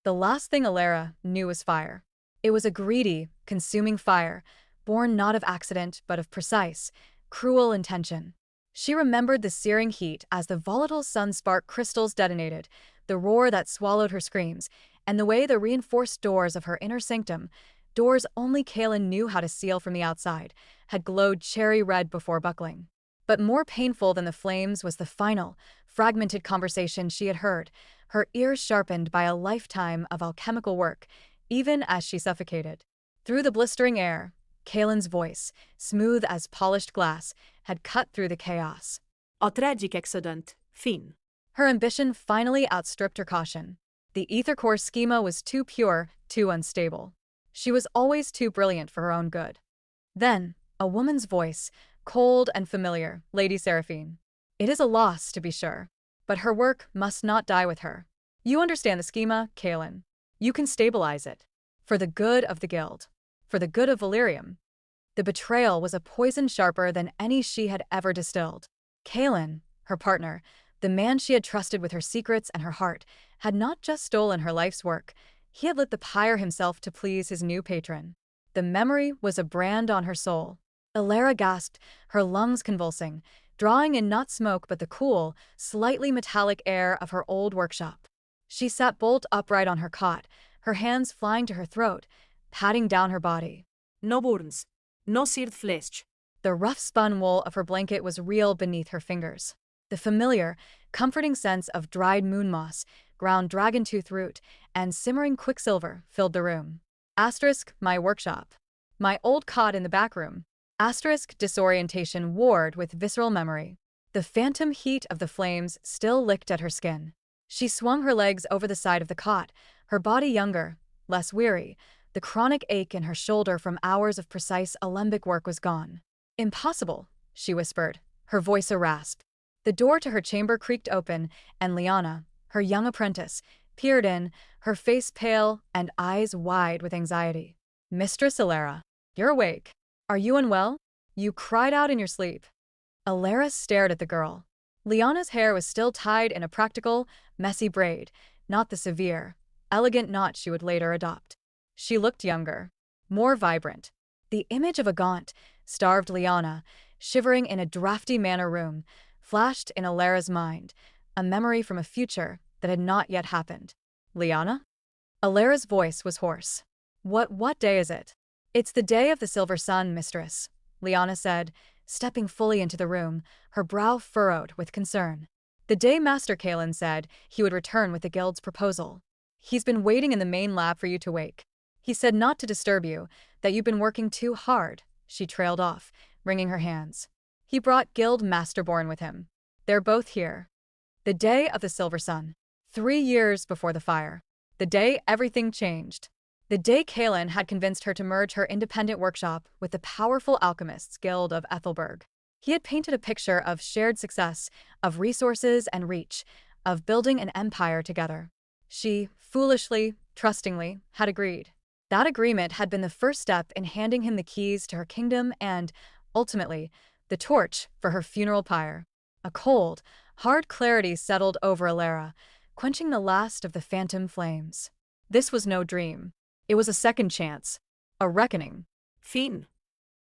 The last thing Alara knew was fire. It was a greedy, consuming fire, born not of accident but of precise, cruel intention. She remembered the searing heat as the volatile sun-spark crystals detonated, the roar that swallowed her screams, and the way the reinforced doors of her inner sanctum, doors only Kaelin knew how to seal from the outside, had glowed cherry red before buckling. But more painful than the flames was the final, fragmented conversation she had heard, her ears sharpened by a lifetime of alchemical work, even as she suffocated. Through the blistering air, Kaelin's voice, smooth as polished glass, had cut through the chaos. A tragic accident, Finn. Her ambition finally outstripped her caution. The ether core schema was too pure, too unstable. She was always too brilliant for her own good. Then, a woman's voice, cold and familiar, Lady Seraphine. It is a loss, to be sure, but her work must not die with her. You understand the schema, Kaelin. You can stabilize it. For the good of the guild. For the good of Valyrium. The betrayal was a poison sharper than any she had ever distilled. Kaelin, her partner, the man she had trusted with her secrets and her heart, had not just stolen her life's work, he had lit the pyre himself to please his new patron. The memory was a brand on her soul. Alara gasped, her lungs convulsing, drawing in not smoke but the cool, slightly metallic air of her old workshop. She sat bolt upright on her cot, her hands flying to her throat, patting down her body. No wounds. No seared flesh. The rough spun wool of her blanket was real beneath her fingers. The familiar, comforting sense of dried moon moss, ground dragontooth root, and simmering quicksilver filled the room. My workshop. My old cot in the back room. Disorientation warred with visceral memory. The phantom heat of the flames still licked at her skin. She swung her legs over the side of the cot, her body younger, less weary. The chronic ache in her shoulder from hours of precise alembic work was gone. Impossible, she whispered, her voice a rasp. The door to her chamber creaked open, and Lyanna, her young apprentice, peered in, her face pale and eyes wide with anxiety. Mistress Alara, you're awake. Are you unwell? You cried out in your sleep. Alara stared at the girl. Lyanna's hair was still tied in a practical, messy braid, not the severe, elegant knot she would later adopt. She looked younger, more vibrant. The image of a gaunt, starved Lyanna, shivering in a drafty manor room, flashed in Alara's mind, a memory from a future that had not yet happened. Lyanna? Alara's voice was hoarse. What day is it? It's the day of the silver sun, mistress, Lyanna said, stepping fully into the room, her brow furrowed with concern. The day Master Kaelin said he would return with the guild's proposal. He's been waiting in the main lab for you to wake. He said not to disturb you, that you've been working too hard, she trailed off, wringing her hands. He brought Guild Masterborn with him. They're both here. The day of the silver sun. 3 years before the fire. The day everything changed. The day Kaelin had convinced her to merge her independent workshop with the powerful alchemists' guild of Ethelberg. He had painted a picture of shared success, of resources and reach, of building an empire together. She, foolishly, trustingly, had agreed. That agreement had been the first step in handing him the keys to her kingdom and, ultimately, the torch for her funeral pyre. A cold, hard clarity settled over Alara, quenching the last of the phantom flames. This was no dream. It was a second chance. A reckoning. Finn.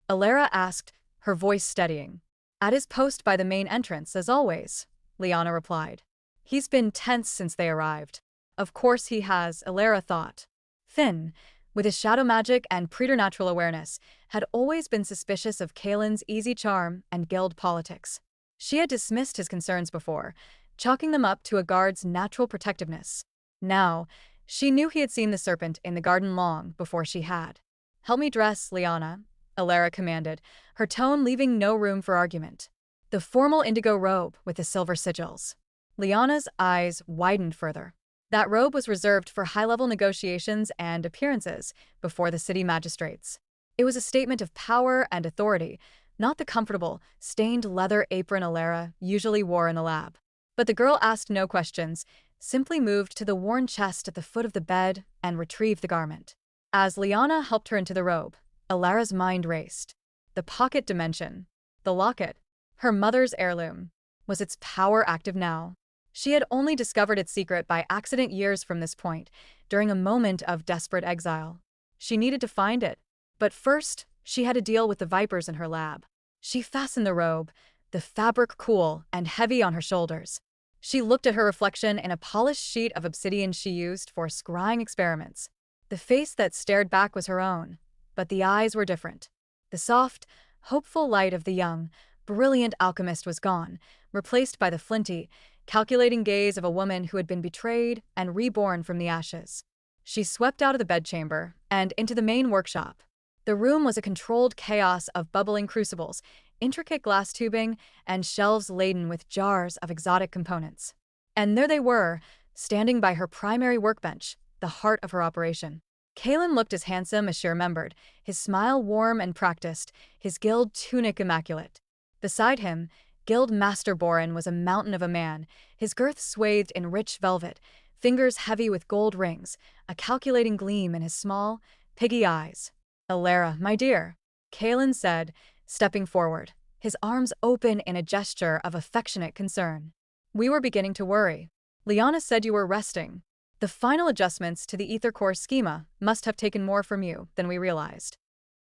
Alara asked, her voice steadying. At his post by the main entrance, as always, Lyanna replied. He's been tense since they arrived. Of course he has, Alara thought. Finn, with his shadow magic and preternatural awareness, had always been suspicious of Kaelin's easy charm and guild politics. She had dismissed his concerns before, chalking them up to a guard's natural protectiveness. Now, she knew he had seen the serpent in the garden long before she had. Help me dress, Lyanna, Alara commanded, her tone leaving no room for argument. The formal indigo robe with the silver sigils. Lyanna's eyes widened further. That robe was reserved for high-level negotiations and appearances before the city magistrates. It was a statement of power and authority, not the comfortable, stained leather apron Alara usually wore in the lab. But the girl asked no questions, simply moved to the worn chest at the foot of the bed and retrieved the garment. As Lyanna helped her into the robe, Alara's mind raced. The pocket dimension. The locket. Her mother's heirloom. Was its power active now? She had only discovered its secret by accident years from this point, during a moment of desperate exile. She needed to find it. But first, she had to deal with the vipers in her lab. She fastened the robe, the fabric cool and heavy on her shoulders. She looked at her reflection in a polished sheet of obsidian she used for scrying experiments. The face that stared back was her own, but the eyes were different. The soft, hopeful light of the young, brilliant alchemist was gone, replaced by the flinty, calculating gaze of a woman who had been betrayed and reborn from the ashes. She swept out of the bedchamber and into the main workshop. The room was a controlled chaos of bubbling crucibles, intricate glass tubing, and shelves laden with jars of exotic components. And there they were, standing by her primary workbench, the heart of her operation. Kalen looked as handsome as she remembered, his smile warm and practiced, his guild tunic immaculate. Beside him, Guild Master Boren was a mountain of a man, his girth swathed in rich velvet, fingers heavy with gold rings, a calculating gleam in his small, piggy eyes. "Alara, my dear," Kalen said, stepping forward, his arms open in a gesture of affectionate concern. "We were beginning to worry. Liana said you were resting. The final adjustments to the ether core schema must have taken more from you than we realized."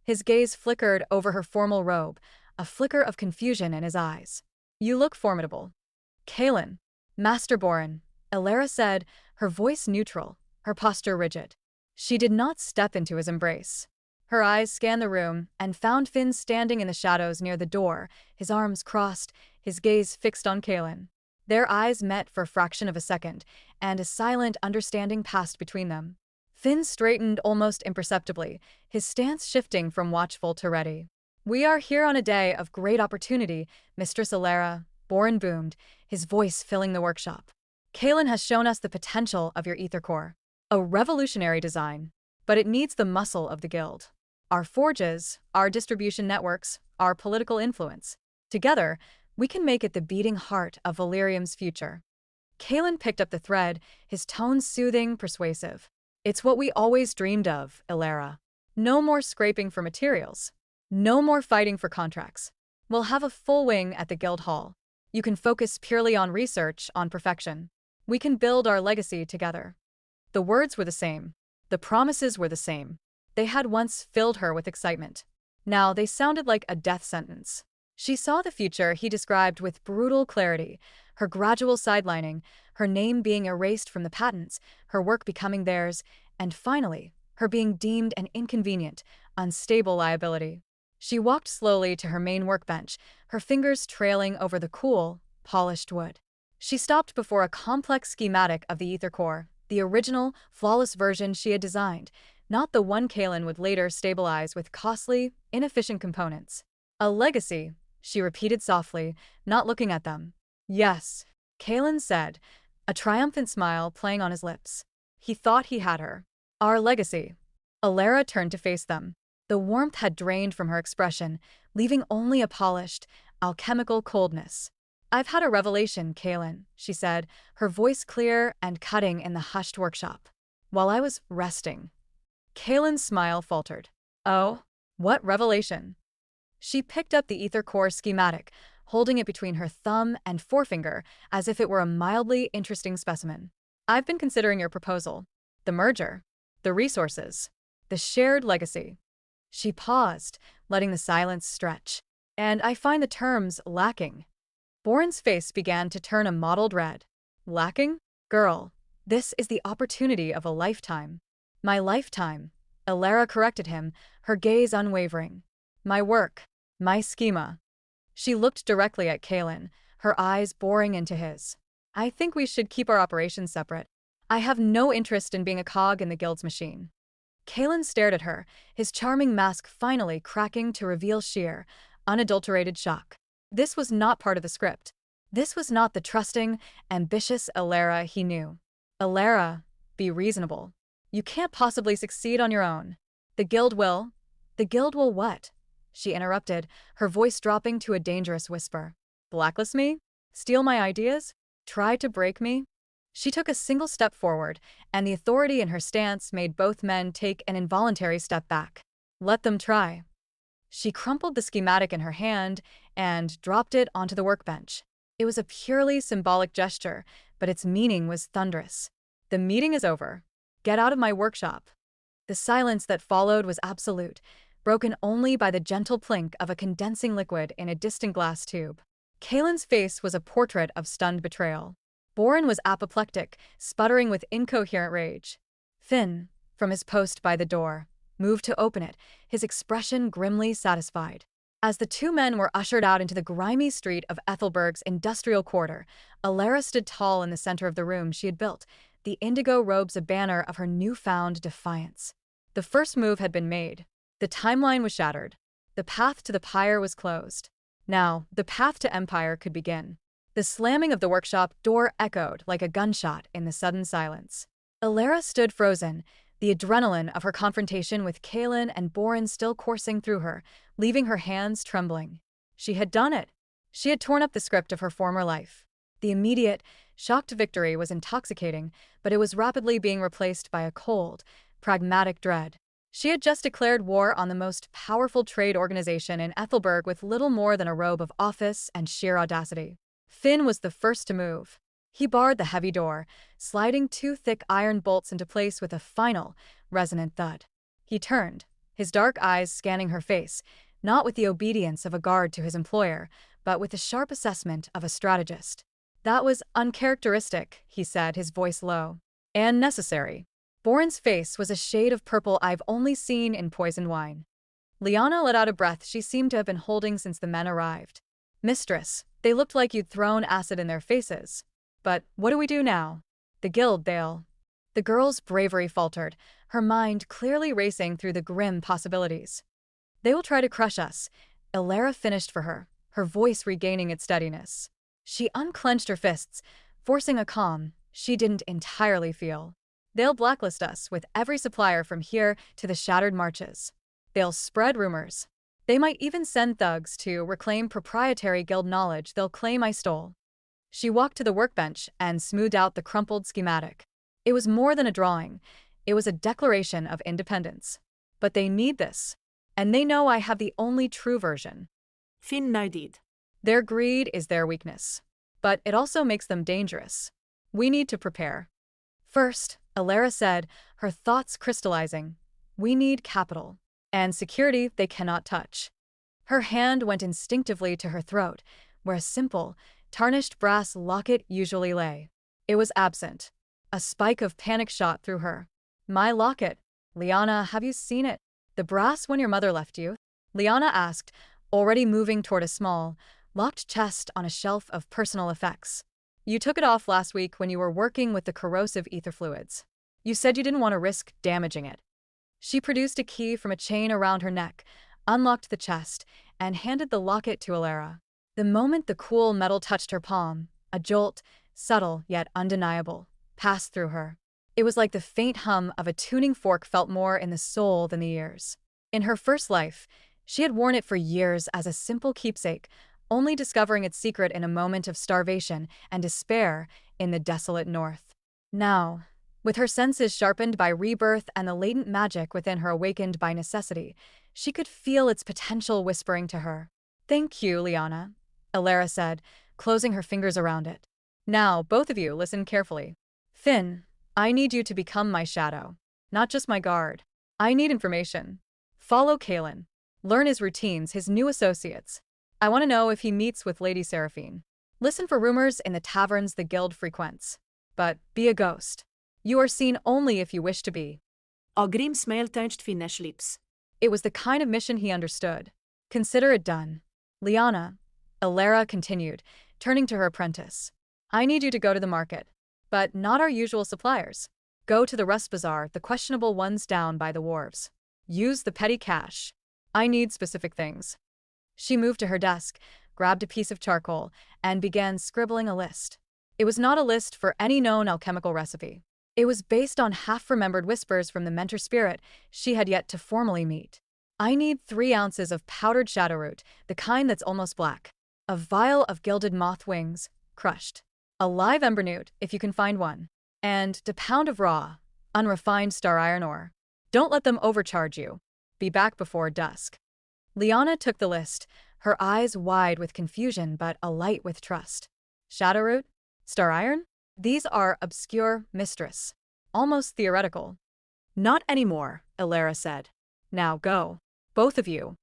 His gaze flickered over her formal robe, a flicker of confusion in his eyes. "You look formidable." "Kalen." "Master Boren," Alara said, her voice neutral, her posture rigid. She did not step into his embrace. Her eyes scanned the room and found Finn standing in the shadows near the door, his arms crossed, his gaze fixed on Kalen. Their eyes met for a fraction of a second, and a silent understanding passed between them. Finn straightened almost imperceptibly, his stance shifting from watchful to ready. "We are here on a day of great opportunity, Mistress Alara," Boren boomed, his voice filling the workshop. "Kalen has shown us the potential of your ether core. A revolutionary design, but it needs the muscle of the guild. Our forges, our distribution networks, our political influence. Together, we can make it the beating heart of Valyrium's future." Kalen picked up the thread, his tone soothing, persuasive. "It's what we always dreamed of, Alara. No more scraping for materials. No more fighting for contracts. We'll have a full wing at the guild hall. You can focus purely on research, on perfection. We can build our legacy together." The words were the same. The promises were the same. They had once filled her with excitement. Now they sounded like a death sentence. She saw the future he described with brutal clarity, her gradual sidelining, her name being erased from the patents, her work becoming theirs, and finally, her being deemed an inconvenient, unstable liability. She walked slowly to her main workbench, her fingers trailing over the cool, polished wood. She stopped before a complex schematic of the ether core, the original, flawless version she had designed, not the one Kalen would later stabilize with costly, inefficient components. "A legacy," she repeated softly, not looking at them. "Yes," Kalen said, a triumphant smile playing on his lips. He thought he had her. "Our legacy." Alara turned to face them. The warmth had drained from her expression, leaving only a polished, alchemical coldness. "I've had a revelation, Kalen," she said, her voice clear and cutting in the hushed workshop. "While I was resting." Kalen's smile faltered. "Oh? What revelation?" She picked up the ether core schematic, holding it between her thumb and forefinger as if it were a mildly interesting specimen. "I've been considering your proposal. The merger. The resources. The shared legacy." She paused, letting the silence stretch. "And I find the terms lacking." Boren's face began to turn a mottled red. "Lacking? Girl, this is the opportunity of a lifetime." "My lifetime," Alara corrected him, her gaze unwavering. "My work. My schema." She looked directly at Kalen, her eyes boring into his. "I think we should keep our operations separate. I have no interest in being a cog in the guild's machine." Kalen stared at her, his charming mask finally cracking to reveal sheer, unadulterated shock. This was not part of the script. This was not the trusting, ambitious Alara he knew. "Alara, be reasonable. You can't possibly succeed on your own. The guild will." "The guild will what?" she interrupted, her voice dropping to a dangerous whisper. "Blacklist me? Steal my ideas? Try to break me?" She took a single step forward, and the authority in her stance made both men take an involuntary step back. "Let them try." She crumpled the schematic in her hand and dropped it onto the workbench. It was a purely symbolic gesture, but its meaning was thunderous. "The meeting is over." Get out of my workshop. The silence that followed was absolute, broken only by the gentle plink of a condensing liquid in a distant glass tube. Kalen's face was a portrait of stunned betrayal. Boren was apoplectic, sputtering with incoherent rage. Finn, from his post by the door, moved to open it, his expression grimly satisfied. As the two men were ushered out into the grimy street of Ethelberg's industrial quarter, Alara stood tall in the center of the room she had built, the indigo robes a banner of her newfound defiance. The first move had been made. The timeline was shattered. The path to the pyre was closed. Now, the path to empire could begin. The slamming of the workshop door echoed like a gunshot in the sudden silence. Alara stood frozen, the adrenaline of her confrontation with Kalen and Boren still coursing through her, leaving her hands trembling. She had done it. She had torn up the script of her former life. The immediate, shocked victory was intoxicating, but it was rapidly being replaced by a cold, pragmatic dread. She had just declared war on the most powerful trade organization in Ethelberg with little more than a robe of office and sheer audacity. Finn was the first to move. He barred the heavy door, sliding two thick iron bolts into place with a final, resonant thud. He turned, his dark eyes scanning her face, not with the obedience of a guard to his employer, but with the sharp assessment of a strategist. That was uncharacteristic, he said, his voice low. And necessary. Boren's face was a shade of purple I've only seen in poisoned wine. Liana let out a breath she seemed to have been holding since the men arrived. Mistress, they looked like you'd thrown acid in their faces. But what do we do now? The guild, they'll... The girl's bravery faltered, her mind clearly racing through the grim possibilities. They will try to crush us. Alara finished for her, her voice regaining its steadiness. She unclenched her fists, forcing a calm she didn't entirely feel. They'll blacklist us with every supplier from here to the Shattered Marches. They'll spread rumors. They might even send thugs to reclaim proprietary guild knowledge they'll claim I stole. She walked to the workbench and smoothed out the crumpled schematic. It was more than a drawing. It was a declaration of independence. But they need this. And they know I have the only true version. Finn nodded. Their greed is their weakness. But it also makes them dangerous. We need to prepare. First, Alara said, her thoughts crystallizing, we need capital. And security they cannot touch. Her hand went instinctively to her throat, where a simple, tarnished brass locket usually lay. It was absent. A spike of panic shot through her. My locket. Liana, have you seen it? The brass when your mother left you? Liana asked, already moving toward a small, locked chest on a shelf of personal effects. You took it off last week when you were working with the corrosive ether fluids. You said you didn't want to risk damaging it. She produced a key from a chain around her neck, unlocked the chest, and handed the locket to Alara. The moment the cool metal touched her palm, a jolt, subtle yet undeniable, passed through her. It was like the faint hum of a tuning fork felt more in the soul than the ears. In her first life, she had worn it for years as a simple keepsake, only discovering its secret in a moment of starvation and despair in the desolate north. Now, with her senses sharpened by rebirth and the latent magic within her awakened by necessity, she could feel its potential whispering to her. Thank you, Liana, Alara said, closing her fingers around it. Now, both of you, listen carefully. Finn, I need you to become my shadow, not just my guard. I need information. Follow Kalen. Learn his routines, his new associates. I want to know if he meets with Lady Seraphine. Listen for rumors in the taverns the guild frequents. But be a ghost. You are seen only if you wish to be. A grim smile touched Finn's lips. It was the kind of mission he understood. Consider it done. Liana, Alara continued, turning to her apprentice. I need you to go to the market. But not our usual suppliers. Go to the Rust Bazaar, the questionable ones down by the wharves. Use the petty cash. I need specific things. She moved to her desk, grabbed a piece of charcoal, and began scribbling a list. It was not a list for any known alchemical recipe. It was based on half-remembered whispers from the mentor spirit she had yet to formally meet. I need 3 ounces of powdered shadowroot, the kind that's almost black. A vial of gilded moth wings, crushed. A live ember newt, if you can find one. And a pound of raw, unrefined star iron ore. Don't let them overcharge you. Be back before dusk. Liana took the list, her eyes wide with confusion but alight with trust. Shadowroot? Star iron? These are obscure, mistress. almost theoretical. Not anymore, Elara said. Now go. Both of you.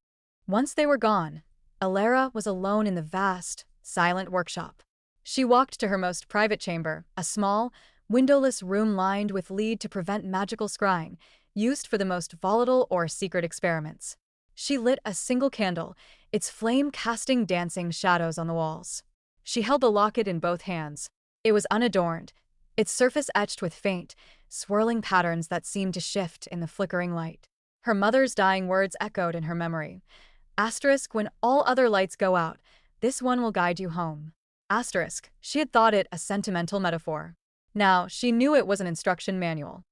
Once they were gone, Alara was alone in the vast, silent workshop. She walked to her most private chamber, a small, windowless room lined with lead to prevent magical scrying, used for the most volatile or secret experiments. She lit a single candle, its flame casting dancing shadows on the walls. She held the locket in both hands. It was unadorned, its surface etched with faint, swirling patterns that seemed to shift in the flickering light. Her mother's dying words echoed in her memory. Asterisk, when all other lights go out, this one will guide you home. Asterisk, she had thought it a sentimental metaphor. Now, she knew it was an instruction manual.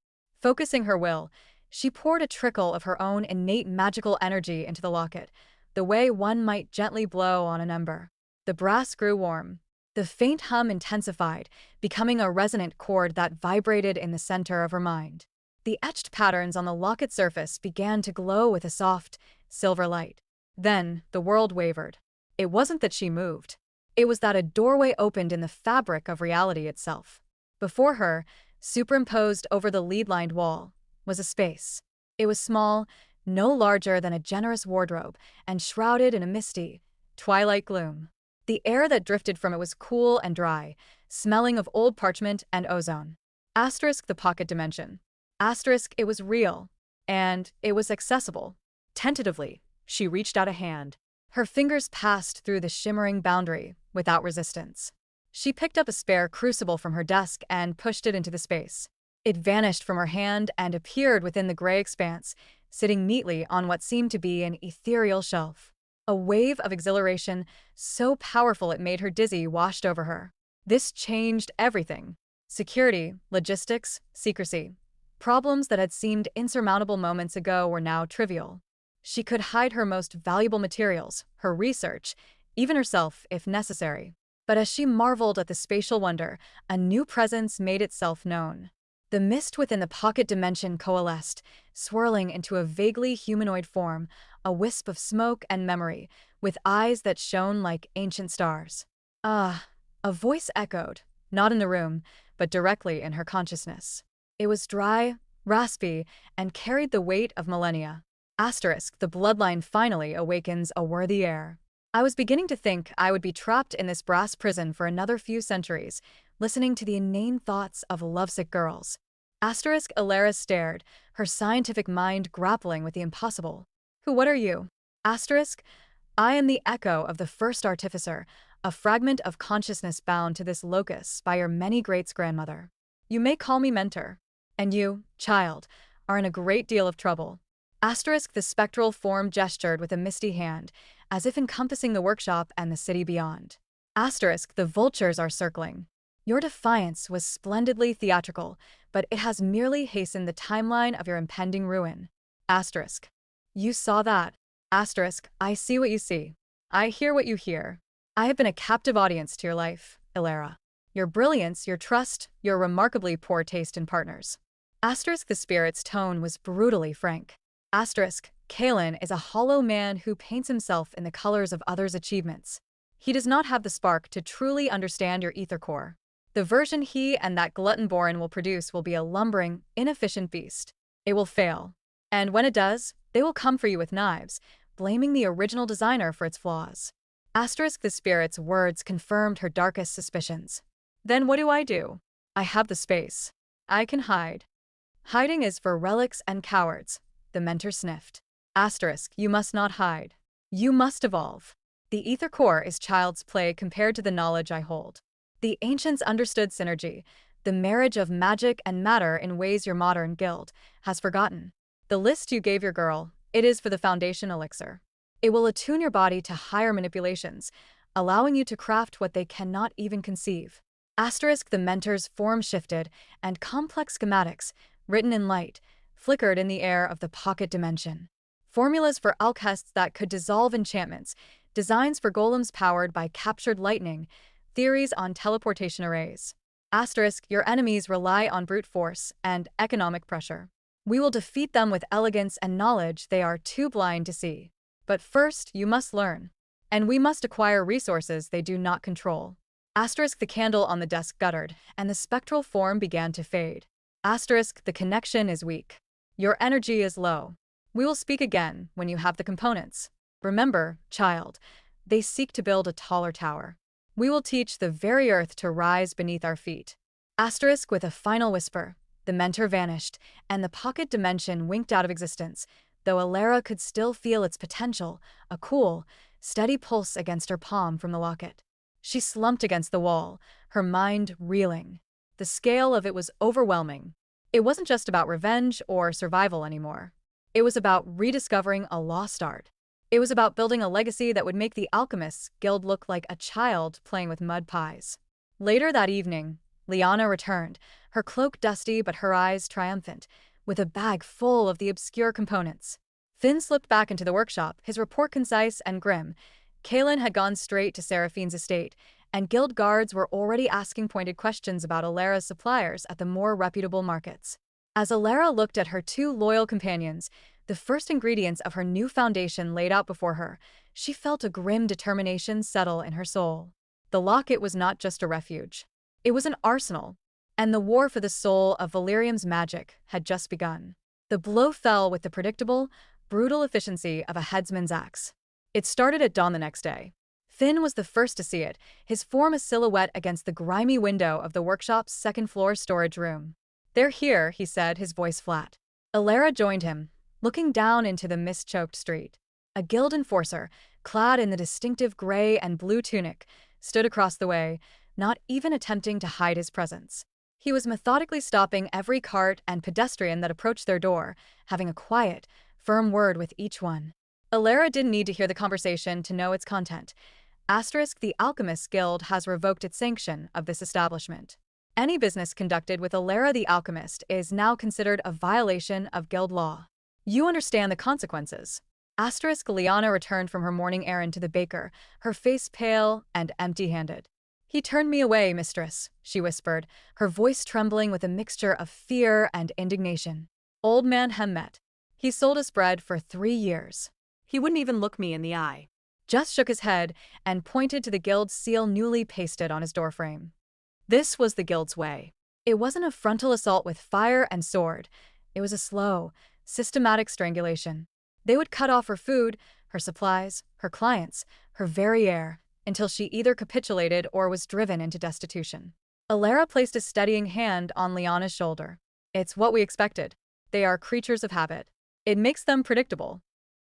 Focusing her will, she poured a trickle of her own innate magical energy into the locket, the way one might gently blow on an ember. The brass grew warm. The faint hum intensified, becoming a resonant chord that vibrated in the center of her mind. The etched patterns on the locket surface began to glow with a soft, silver light. Then, the world wavered. It wasn't that she moved. It was that a doorway opened in the fabric of reality itself. Before her, superimposed over the lead-lined wall, was a space. It was small, no larger than a generous wardrobe, and shrouded in a misty, twilight gloom. The air that drifted from it was cool and dry, smelling of old parchment and ozone. Asterisk, the pocket dimension. Asterisk, it was real. And it was accessible. Tentatively, she reached out a hand. Her fingers passed through the shimmering boundary, without resistance. She picked up a spare crucible from her desk and pushed it into the space. It vanished from her hand and appeared within the gray expanse, sitting neatly on what seemed to be an ethereal shelf. A wave of exhilaration, so powerful it made her dizzy, washed over her. This changed everything. Security, logistics, secrecy. Problems that had seemed insurmountable moments ago were now trivial. She could hide her most valuable materials, her research, even herself if necessary. But as she marveled at the spatial wonder, a new presence made itself known. The mist within the pocket dimension coalesced, swirling into a vaguely humanoid form, a wisp of smoke and memory, with eyes that shone like ancient stars. Ah, a voice echoed, not in the room, but directly in her consciousness. It was dry, raspy, and carried the weight of millennia. Asterisk, the bloodline finally awakens a worthy heir. I was beginning to think I would be trapped in this brass prison for another few centuries, listening to the inane thoughts of lovesick girls. Asterisk, Alara stared, her scientific mind grappling with the impossible. What are you? Asterisk, I am the echo of the first artificer, a fragment of consciousness bound to this locus by your many greats-grandmother. You may call me mentor. And you, child, are in a great deal of trouble. Asterisk, the spectral form gestured with a misty hand, as if encompassing the workshop and the city beyond. Asterisk, the vultures are circling. Your defiance was splendidly theatrical, but it has merely hastened the timeline of your impending ruin. Asterisk, you saw that. Asterisk, I see what you see. I hear what you hear. I have been a captive audience to your life, Alara. Your brilliance, your trust, your remarkably poor taste in partners. Asterisk, the spirit's tone was brutally frank. Asterisk, Kalen is a hollow man who paints himself in the colors of others' achievements. He does not have the spark to truly understand your ether core. The version he and that glutton-born will produce will be a lumbering, inefficient beast. It will fail. And when it does, they will come for you with knives, blaming the original designer for its flaws. Asterisk, the spirit's words confirmed her darkest suspicions. Then what do? I have the space. I can hide. Hiding is for relics and cowards, the mentor sniffed. Asterisk, you must not hide. You must evolve. The ether core is child's play compared to the knowledge I hold. The ancients understood synergy, the marriage of magic and matter in ways your modern guild has forgotten. The list you gave your girl, it is for the foundation elixir. It will attune your body to higher manipulations, allowing you to craft what they cannot even conceive. Asterisk, the mentor's form shifted, and complex schematics, written in light, flickered in the air of the pocket dimension. Formulas for alchests that could dissolve enchantments, designs for golems powered by captured lightning, theories on teleportation arrays. Asterisk, your enemies rely on brute force and economic pressure. We will defeat them with elegance and knowledge they are too blind to see. But first, you must learn. And we must acquire resources they do not control. Asterisk, the candle on the desk guttered, and the spectral form began to fade. Asterisk, the connection is weak. Your energy is low. We will speak again when you have the components. Remember, child, they seek to build a taller tower. We will teach the very earth to rise beneath our feet. Asterisk with a final whisper. The mentor vanished, and the pocket dimension winked out of existence, though Alara could still feel its potential, a cool, steady pulse against her palm from the locket. She slumped against the wall, her mind reeling. The scale of it was overwhelming. It wasn't just about revenge or survival anymore. It was about rediscovering a lost art. It was about building a legacy that would make the Alchemists Guild look like a child playing with mud pies. Later that evening, Liana returned, her cloak dusty but her eyes triumphant, with a bag full of the obscure components. Finn slipped back into the workshop, his report concise and grim. Kalen had gone straight to Seraphine's estate, and guild guards were already asking pointed questions about Alara's suppliers at the more reputable markets. As Alara looked at her two loyal companions, the first ingredients of her new foundation laid out before her, she felt a grim determination settle in her soul. The locket was not just a refuge. It was an arsenal, and the war for the soul of Valerium's magic had just begun. The blow fell with the predictable, brutal efficiency of a headsman's axe. It started at dawn the next day. Finn was the first to see it, his form a silhouette against the grimy window of the workshop's second-floor storage room. "They're here," he said, his voice flat. Alara joined him, looking down into the mist-choked street. A guild enforcer, clad in the distinctive gray and blue tunic, stood across the way, not even attempting to hide his presence. He was methodically stopping every cart and pedestrian that approached their door, having a quiet, firm word with each one. Alara didn't need to hear the conversation to know its content. Asterisk, the Alchemists Guild has revoked its sanction of this establishment. Any business conducted with Alara the Alchemist is now considered a violation of guild law. You understand the consequences. Asterisk, Liana returned from her morning errand to the baker, her face pale and empty-handed. "He turned me away, mistress," she whispered, her voice trembling with a mixture of fear and indignation. "Old man Hemmet. He sold us bread for 3 years. He wouldn't even look me in the eye. Just shook his head and pointed to the guild's seal newly pasted on his doorframe. This was the guild's way. It wasn't a frontal assault with fire and sword. It was a slow, systematic strangulation. They would cut off her food, her supplies, her clients, her very air, until she either capitulated or was driven into destitution. Alara placed a steadying hand on Liana's shoulder. "It's what we expected. They are creatures of habit. It makes them predictable."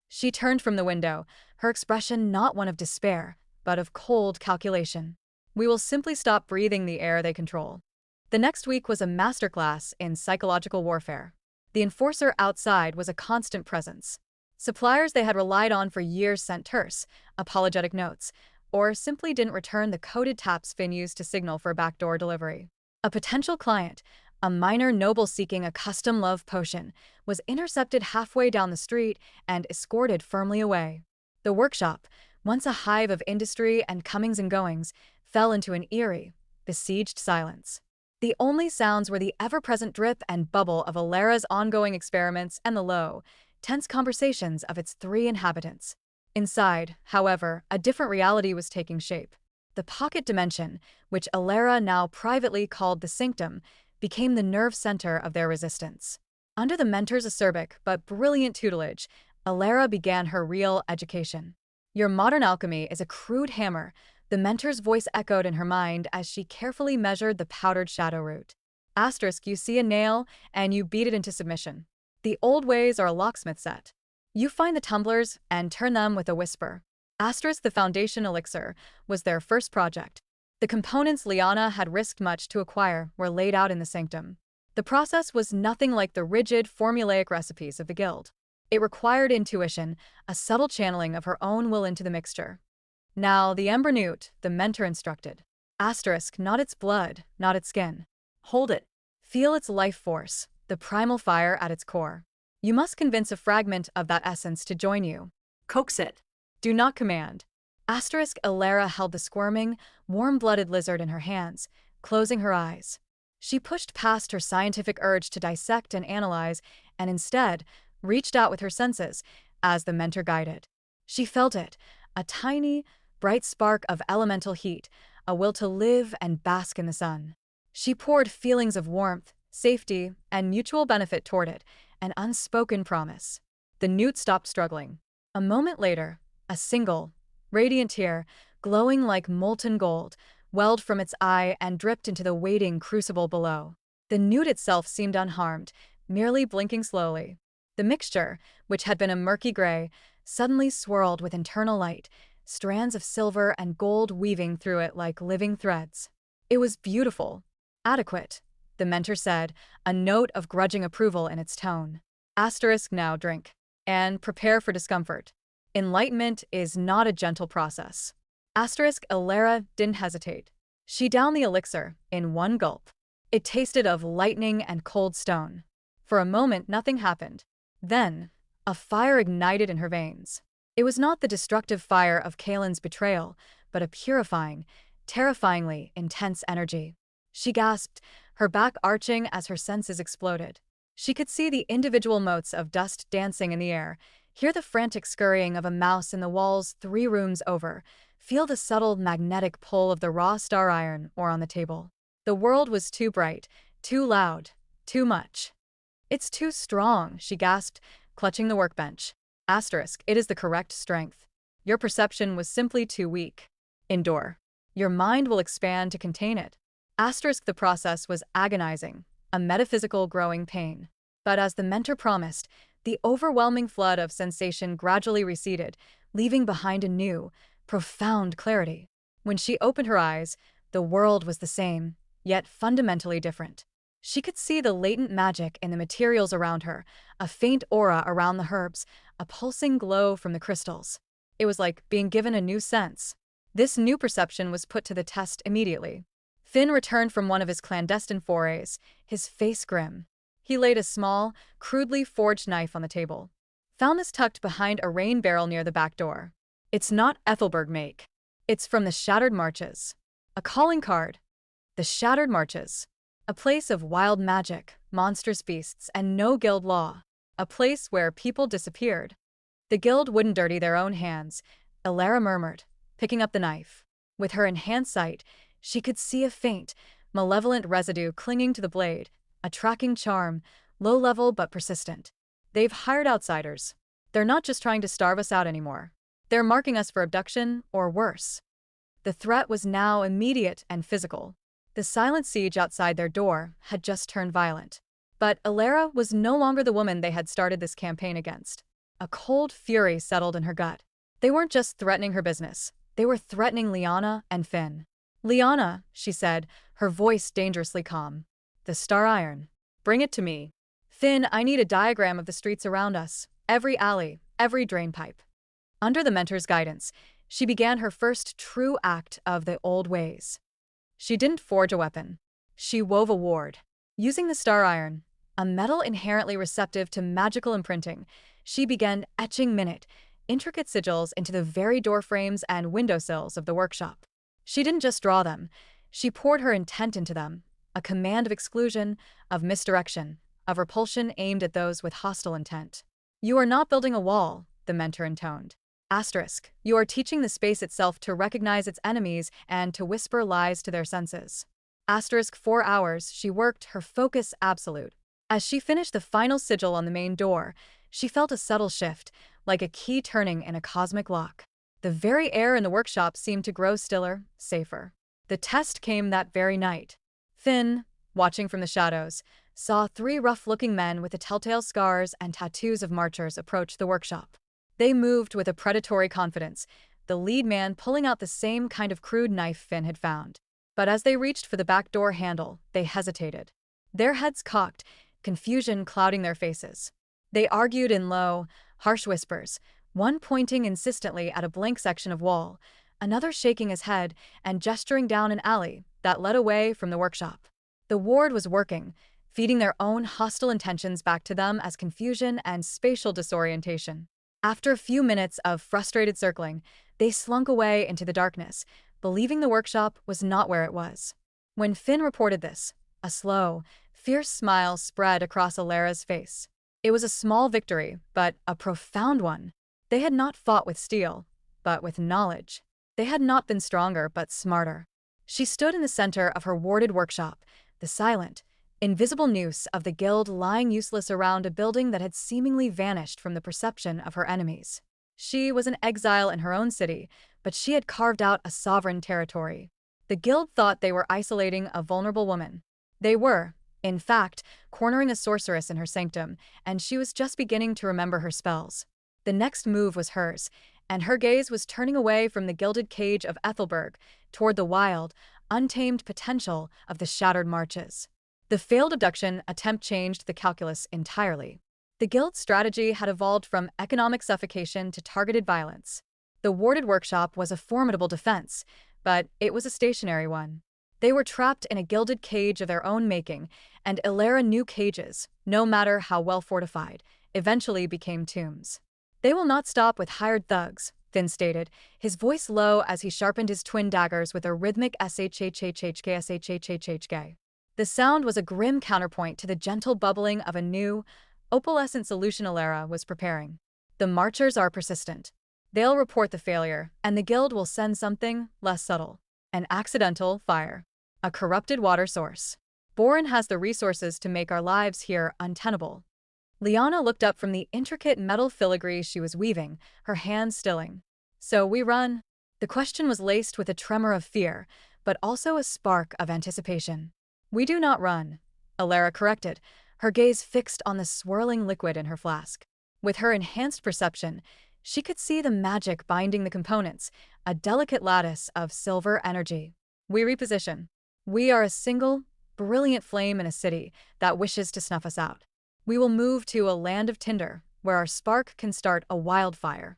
She turned from the window, her expression not one of despair, but of cold calculation. "We will simply stop breathing the air they control." The next week was a masterclass in psychological warfare. The enforcer outside was a constant presence. Suppliers they had relied on for years sent terse, apologetic notes, or simply didn't return the coded taps Finn used to signal for backdoor delivery. A potential client, a minor noble seeking a custom love potion, was intercepted halfway down the street and escorted firmly away. The workshop, once a hive of industry and comings and goings, fell into an eerie, besieged silence. The only sounds were the ever-present drip and bubble of Alara's ongoing experiments and the low, tense conversations of its 3 inhabitants. Inside, however, a different reality was taking shape. The pocket dimension, which Alara now privately called the Sanctum, became the nerve center of their resistance. Under the mentor's acerbic but brilliant tutelage, Alara began her real education. "Your modern alchemy is a crude hammer," the mentor's voice echoed in her mind as she carefully measured the powdered shadow root. Asterisk, "You see a nail, and you beat it into submission. The old ways are a locksmith set. You find the tumblers and turn them with a whisper." Asterisk, the foundation elixir was their first project. The components Liana had risked much to acquire were laid out in the sanctum. The process was nothing like the rigid, formulaic recipes of the guild. It required intuition, a subtle channeling of her own will into the mixture. "Now, the ember newt," the mentor instructed. Asterisk, "Not its blood, not its skin. Hold it. Feel its life force, the primal fire at its core. You must convince a fragment of that essence to join you. Coax it. Do not command." Asterisk, Alara held the squirming, warm-blooded lizard in her hands, closing her eyes. She pushed past her scientific urge to dissect and analyze, and instead reached out with her senses as the mentor guided. She felt it, a tiny, bright spark of elemental heat, a will to live and bask in the sun. She poured feelings of warmth, safety, and mutual benefit toward it, an unspoken promise. The newt stopped struggling. A moment later, a single, radiant tear, glowing like molten gold, welled from its eye and dripped into the waiting crucible below. The newt itself seemed unharmed, merely blinking slowly. The mixture, which had been a murky gray, suddenly swirled with internal light, strands of silver and gold weaving through it like living threads. It was beautiful. Adequate, the mentor said, a note of grudging approval in its tone. Asterisk now drink. And prepare for discomfort. Enlightenment is not a gentle process. Asterisk Alara didn't hesitate. She downed the elixir in one gulp. It tasted of lightning and cold stone. For a moment, nothing happened. Then, a fire ignited in her veins. It was not the destructive fire of Kalen's betrayal, but a purifying, terrifyingly intense energy. She gasped, her back arching as her senses exploded. She could see the individual motes of dust dancing in the air, hear the frantic scurrying of a mouse in the walls 3 rooms over, feel the subtle magnetic pull of the raw star iron ore on the table. The world was too bright, too loud, too much. It's too strong, she gasped, clutching the workbench. Asterisk, it is the correct strength. Your perception was simply too weak. Endure. Your mind will expand to contain it. Asterisk, the process was agonizing, a metaphysical growing pain. But as the mentor promised, the overwhelming flood of sensation gradually receded, leaving behind a new, profound clarity. When she opened her eyes, the world was the same, yet fundamentally different. She could see the latent magic in the materials around her, a faint aura around the herbs, a pulsing glow from the crystals. It was like being given a new sense. This new perception was put to the test immediately. Finn returned from one of his clandestine forays, his face grim. He laid a small, crudely forged knife on the table. Found this tucked behind a rain barrel near the back door. It's not Ethelberg make. It's from the Shattered Marches. A calling card. The Shattered Marches. A place of wild magic, monstrous beasts, and no guild law. A place where people disappeared. The guild wouldn't dirty their own hands, Alara murmured, picking up the knife. With her enhanced sight, she could see a faint, malevolent residue clinging to the blade, a tracking charm, low-level but persistent. They've hired outsiders. They're not just trying to starve us out anymore. They're marking us for abduction, or worse. The threat was now immediate and physical. The silent siege outside their door had just turned violent. But Alara was no longer the woman they had started this campaign against. A cold fury settled in her gut. They weren't just threatening her business. They were threatening Liana and Finn. Liana, she said, her voice dangerously calm. The star iron. Bring it to me. Finn, I need a diagram of the streets around us. Every alley, every drainpipe. Under the mentor's guidance, she began her first true act of the old ways. She didn't forge a weapon. She wove a ward. Using the star iron, a metal inherently receptive to magical imprinting, she began etching intricate sigils into the very doorframes and windowsills of the workshop. She didn't just draw them, she poured her intent into them, a command of exclusion, of misdirection, of repulsion aimed at those with hostile intent. You are not building a wall, the mentor intoned. Asterisk, you are teaching the space itself to recognize its enemies and to whisper lies to their senses. Asterisk 4 hours, she worked, her focus absolute. As she finished the final sigil on the main door, she felt a subtle shift, like a key turning in a cosmic lock. The very air in the workshop seemed to grow stiller, safer. The test came that very night. Finn, watching from the shadows, saw 3 rough-looking men with the telltale scars and tattoos of marchers approach the workshop. They moved with a predatory confidence, the lead man pulling out the same kind of crude knife Finn had found. But as they reached for the back door handle, they hesitated. Their heads cocked, confusion clouding their faces. They argued in low, harsh whispers, one pointing insistently at a blank section of wall, another shaking his head and gesturing down an alley that led away from the workshop. The ward was working, feeding their own hostile intentions back to them as confusion and spatial disorientation. After a few minutes of frustrated circling, they slunk away into the darkness, believing the workshop was not where it was. When Finn reported this, a slow, fierce smile spread across Alara's face. It was a small victory, but a profound one. They had not fought with steel, but with knowledge. They had not been stronger, but smarter. She stood in the center of her warded workshop, the silent, invisible noose of the guild lying useless around a building that had seemingly vanished from the perception of her enemies. She was an exile in her own city, but she had carved out a sovereign territory. The guild thought they were isolating a vulnerable woman. They were, in fact, cornering a sorceress in her sanctum, and she was just beginning to remember her spells. The next move was hers, and her gaze was turning away from the gilded cage of Ethelberg toward the wild, untamed potential of the shattered marches. The failed abduction attempt changed the calculus entirely. The guild's strategy had evolved from economic suffocation to targeted violence. The warded workshop was a formidable defense, but it was a stationary one. They were trapped in a gilded cage of their own making, and Illyria new cages, no matter how well fortified, eventually became tombs. They will not stop with hired thugs, Finn stated, his voice low as he sharpened his twin daggers with a rhythmic shhhk. The sound was a grim counterpoint to the gentle bubbling of a new, opalescent solution Illyria was preparing. The marchers are persistent. They'll report the failure, and the guild will send something less subtle. An accidental fire. A corrupted water source. Boren has the resources to make our lives here untenable. Liana looked up from the intricate metal filigree she was weaving, her hands stilling. So we run? The question was laced with a tremor of fear, but also a spark of anticipation. We do not run, Illyria corrected, her gaze fixed on the swirling liquid in her flask. With her enhanced perception, she could see the magic binding the components, a delicate lattice of silver energy. We reposition. We are a single, brilliant flame in a city that wishes to snuff us out. We will move to a land of tinder, where our spark can start a wildfire.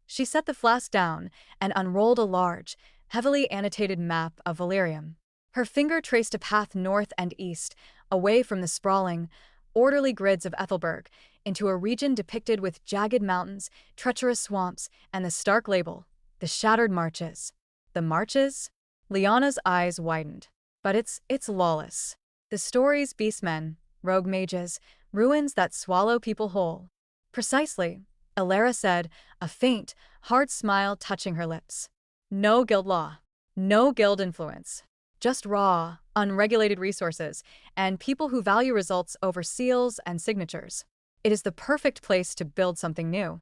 She set the flask down and unrolled a large, heavily annotated map of Valerium. Her finger traced a path north and east, away from the sprawling, orderly grids of Ethelberg, into a region depicted with jagged mountains, treacherous swamps, and the stark label, the Shattered Marches. The Marches? Liana's eyes widened. But it's lawless. The stories beastmen, rogue mages, ruins that swallow people whole. Precisely, Illyria said, a faint, hard smile touching her lips. No guild law. No guild influence. Just raw, unregulated resources, and people who value results over seals and signatures. It is the perfect place to build something new.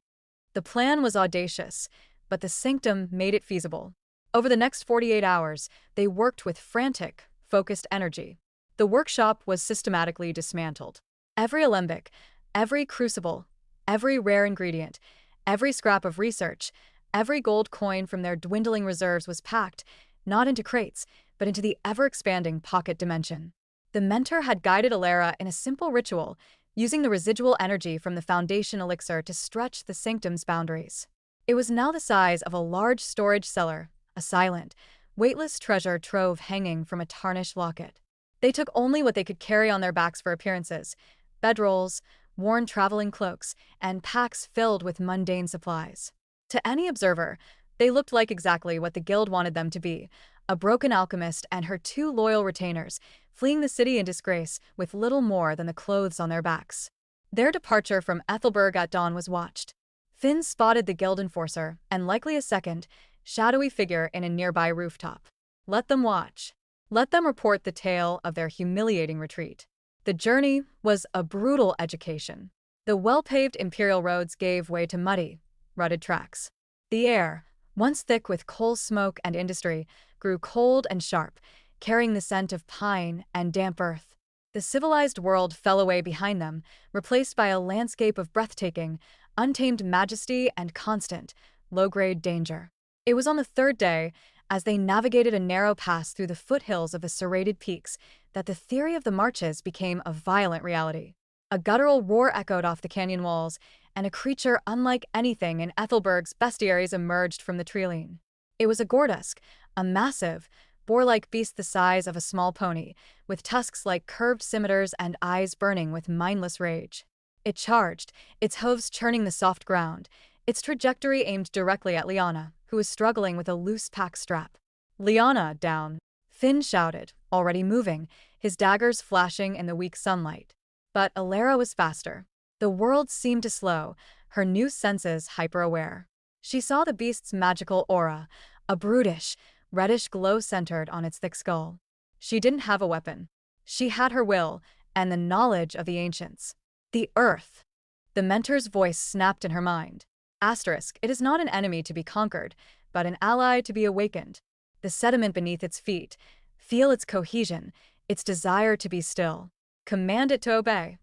The plan was audacious, but the sanctum made it feasible. Over the next 48 hours, they worked with frantic, focused energy. The workshop was systematically dismantled. Every alembic, every crucible, every rare ingredient, every scrap of research, every gold coin from their dwindling reserves was packed, not into crates, but into the ever-expanding pocket dimension. The mentor had guided Illyria in a simple ritual, using the residual energy from the foundation elixir to stretch the sanctum's boundaries. It was now the size of a large storage cellar, a silent, weightless treasure trove hanging from a tarnished locket. They took only what they could carry on their backs for appearances: bedrolls, worn traveling cloaks, and packs filled with mundane supplies. To any observer, they looked like exactly what the guild wanted them to be: a broken alchemist and her two loyal retainers, fleeing the city in disgrace with little more than the clothes on their backs. Their departure from Ethelberg at dawn was watched. Finn spotted the guild enforcer, and likely a second, shadowy figure in a nearby rooftop. Let them watch. Let them report the tale of their humiliating retreat. The journey was a brutal education. The well-paved imperial roads gave way to muddy, rutted tracks. The air, once thick with coal smoke and industry, grew cold and sharp, carrying the scent of pine and damp earth. The civilized world fell away behind them, replaced by a landscape of breathtaking, untamed majesty and constant, low-grade danger. It was on the third day, as they navigated a narrow pass through the foothills of the serrated peaks, that the theory of the marches became a violent reality. A guttural roar echoed off the canyon walls, and a creature unlike anything in Ethelberg's bestiaries emerged from the treeline. It was a gordusk, a massive, boar-like beast the size of a small pony, with tusks like curved scimitars and eyes burning with mindless rage. It charged, its hooves churning the soft ground, its trajectory aimed directly at Liana, who was struggling with a loose pack strap. "Liana, down!" Finn shouted, already moving, his daggers flashing in the weak sunlight. But Illyria was faster. The world seemed to slow, her new senses hyper-aware. She saw the beast's magical aura, a brutish, reddish glow centered on its thick skull. She didn't have a weapon. She had her will, and the knowledge of the ancients. The earth. The mentor's voice snapped in her mind. Asterisk, it is not an enemy to be conquered, but an ally to be awakened. The sediment beneath its feet. Feel its cohesion, its desire to be still. Command it to obey.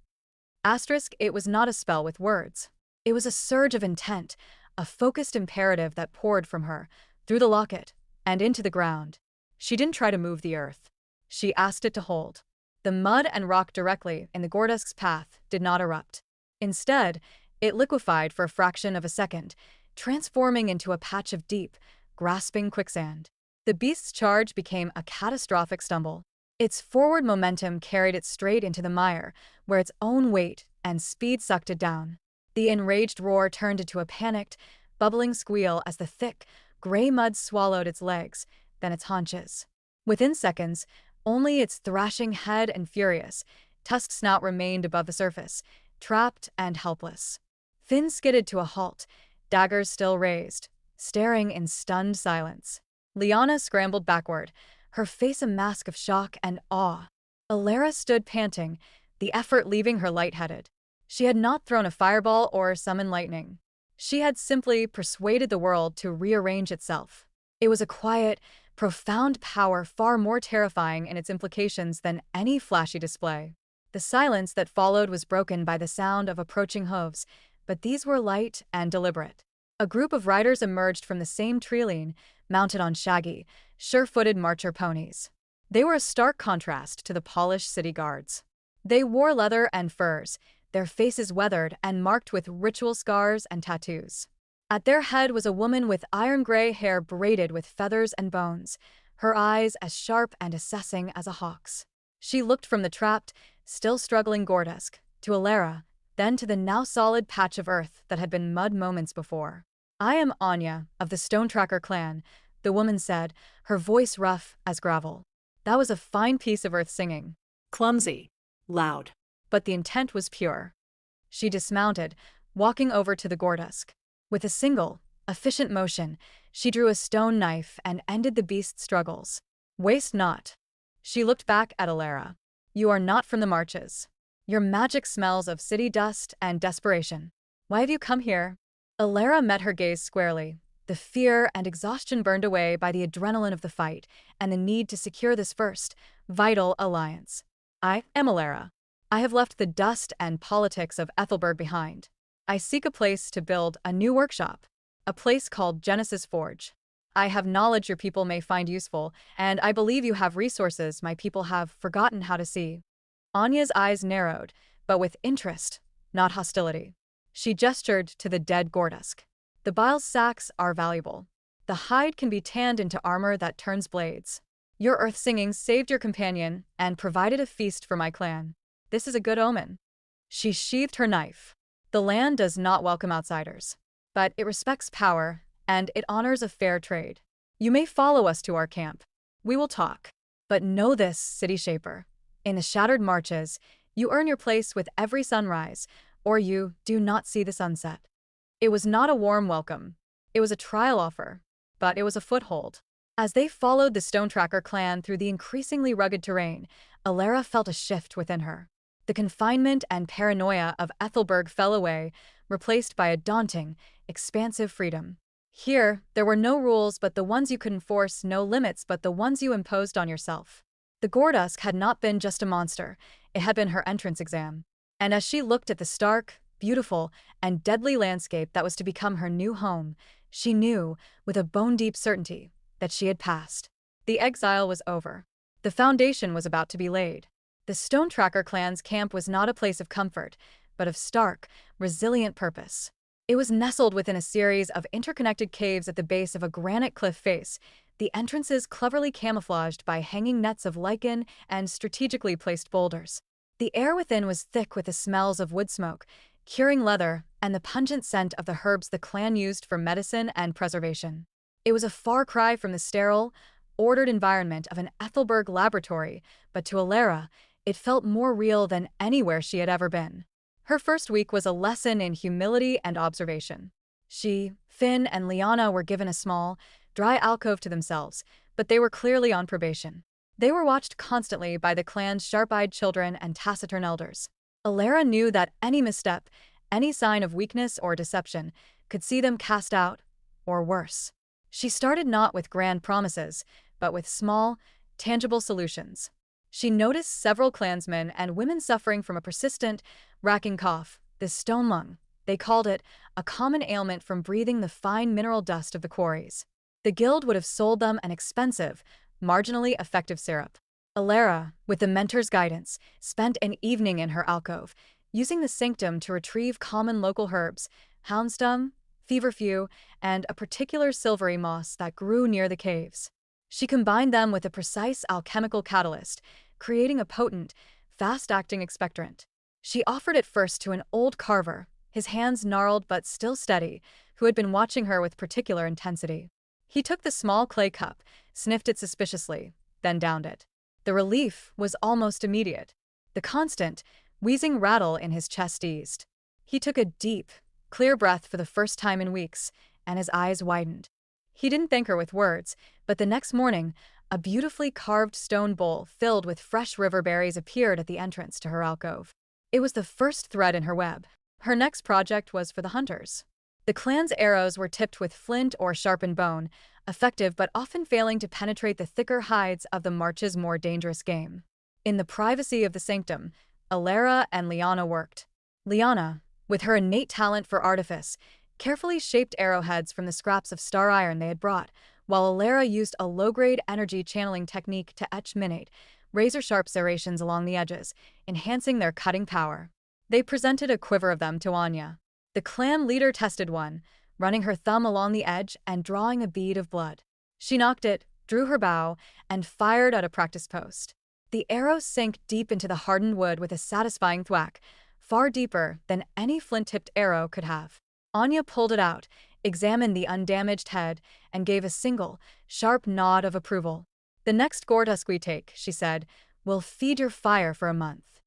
Asterisk, it was not a spell with words. It was a surge of intent, a focused imperative that poured from her, through the locket, and into the ground. She didn't try to move the earth. She asked it to hold. The mud and rock directly in the Gordusk's path did not erupt. Instead, it liquefied for a fraction of a second, transforming into a patch of deep, grasping quicksand. The beast's charge became a catastrophic stumble. Its forward momentum carried it straight into the mire, where its own weight and speed sucked it down. The enraged roar turned into a panicked, bubbling squeal as the thick, gray mud swallowed its legs, then its haunches. Within seconds, only its thrashing head and furious, tusked snout remained above the surface, trapped and helpless. Finn skidded to a halt, daggers still raised, staring in stunned silence. Liana scrambled backward, her face a mask of shock and awe. Alara stood panting, the effort leaving her lightheaded. She had not thrown a fireball or summoned lightning. She had simply persuaded the world to rearrange itself. It was a quiet, profound power far more terrifying in its implications than any flashy display. The silence that followed was broken by the sound of approaching hooves, but these were light and deliberate. A group of riders emerged from the same treeline, mounted on shaggy, sure-footed marcher ponies. They were a stark contrast to the polished city guards. They wore leather and furs, their faces weathered and marked with ritual scars and tattoos. At their head was a woman with iron-gray hair braided with feathers and bones, her eyes as sharp and assessing as a hawk's. She looked from the trapped, still struggling Gordusk, to Alara, then to the now solid patch of earth that had been mud moments before. "I am Anya, of the Stonetracker clan," the woman said, her voice rough as gravel. That was a fine piece of earth singing. Clumsy. Loud. But the intent was pure. She dismounted, walking over to the Gordusk. With a single, efficient motion, she drew a stone knife and ended the beast's struggles. "Waste not." She looked back at Alara. "You are not from the marches. Your magic smells of city dust and desperation. Why have you come here?" Alara met her gaze squarely. The fear and exhaustion burned away by the adrenaline of the fight and the need to secure this first, vital alliance. "I am Alara. I have left the dust and politics of Ethelberg behind. I seek a place to build a new workshop, a place called Genesis Forge. I have knowledge your people may find useful, and I believe you have resources my people have forgotten how to see." Anya's eyes narrowed, but with interest, not hostility. She gestured to the dead Gordusk. "The bile's sacks are valuable. The hide can be tanned into armor that turns blades. Your earth singing saved your companion and provided a feast for my clan. This is a good omen." She sheathed her knife. "The land does not welcome outsiders, but it respects power, and it honors a fair trade. You may follow us to our camp. We will talk. But know this, City Shaper. In the shattered marches, you earn your place with every sunrise, or you do not see the sunset." It was not a warm welcome. It was a trial offer, but it was a foothold. As they followed the Stonetracker clan through the increasingly rugged terrain, Alara felt a shift within her. The confinement and paranoia of Ethelberg fell away, replaced by a daunting, expansive freedom. Here, there were no rules but the ones you could enforce, no limits but the ones you imposed on yourself. The Gordusk had not been just a monster, it had been her entrance exam. And as she looked at the stark, beautiful, and deadly landscape that was to become her new home, she knew, with a bone-deep certainty, that she had passed. The exile was over. The foundation was about to be laid. The Stonetracker clan's camp was not a place of comfort, but of stark, resilient purpose. It was nestled within a series of interconnected caves at the base of a granite cliff face, the entrances cleverly camouflaged by hanging nets of lichen and strategically placed boulders. The air within was thick with the smells of wood smoke, curing leather, and the pungent scent of the herbs the clan used for medicine and preservation. It was a far cry from the sterile, ordered environment of an Ethelberg laboratory, but to Alara, it felt more real than anywhere she had ever been. Her first week was a lesson in humility and observation. She, Finn, and Liana were given a small, dry alcove to themselves, but they were clearly on probation. They were watched constantly by the clan's sharp-eyed children and taciturn elders. Alara knew that any misstep, any sign of weakness or deception, could see them cast out, or worse. She started not with grand promises, but with small, tangible solutions. She noticed several clansmen and women suffering from a persistent, racking cough, the stone lung. They called it a common ailment from breathing the fine mineral dust of the quarries. The guild would have sold them an expensive, marginally effective syrup. Alara, with the mentor's guidance, spent an evening in her alcove, using the sanctum to retrieve common local herbs, houndsdom, feverfew, and a particular silvery moss that grew near the caves. She combined them with a precise alchemical catalyst, creating a potent, fast-acting expectorant. She offered it first to an old carver, his hands gnarled but still steady, who had been watching her with particular intensity. He took the small clay cup, sniffed it suspiciously, then downed it. The relief was almost immediate. The constant, wheezing rattle in his chest eased. He took a deep, clear breath for the first time in weeks, and his eyes widened. He didn't thank her with words, but the next morning, a beautifully carved stone bowl filled with fresh river berries appeared at the entrance to her alcove. It was the first thread in her web. Her next project was for the hunters. The clan's arrows were tipped with flint or sharpened bone, effective but often failing to penetrate the thicker hides of the march's more dangerous game. In the privacy of the sanctum, Alara and Liana worked. Liana, with her innate talent for artifice, carefully shaped arrowheads from the scraps of star iron they had brought, while Alara used a low-grade energy channeling technique to etch minute, razor-sharp serrations along the edges, enhancing their cutting power. They presented a quiver of them to Anya. The clan leader tested one, running her thumb along the edge and drawing a bead of blood. She knocked it, drew her bow, and fired at a practice post. The arrow sank deep into the hardened wood with a satisfying thwack, far deeper than any flint-tipped arrow could have. Anya pulled it out, examined the undamaged head, and gave a single, sharp nod of approval. "The next Gortusk we take," she said, "will feed your fire for a month."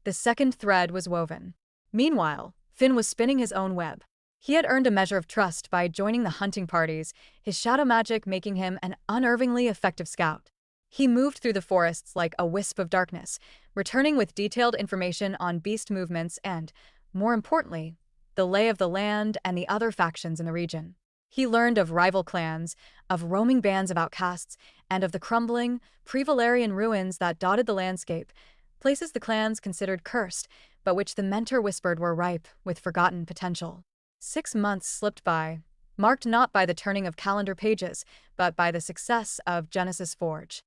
The second thread was woven. Meanwhile, Finn was spinning his own web. He had earned a measure of trust by joining the hunting parties, his shadow magic making him an unervingly effective scout. He moved through the forests like a wisp of darkness, returning with detailed information on beast movements and, more importantly, the lay of the land and the other factions in the region. He learned of rival clans, of roaming bands of outcasts, and of the crumbling, pre-Valerian ruins that dotted the landscape, places the clans considered cursed, but which the mentor whispered were ripe with forgotten potential. 6 months slipped by, marked not by the turning of calendar pages, but by the success of Genesis Forge.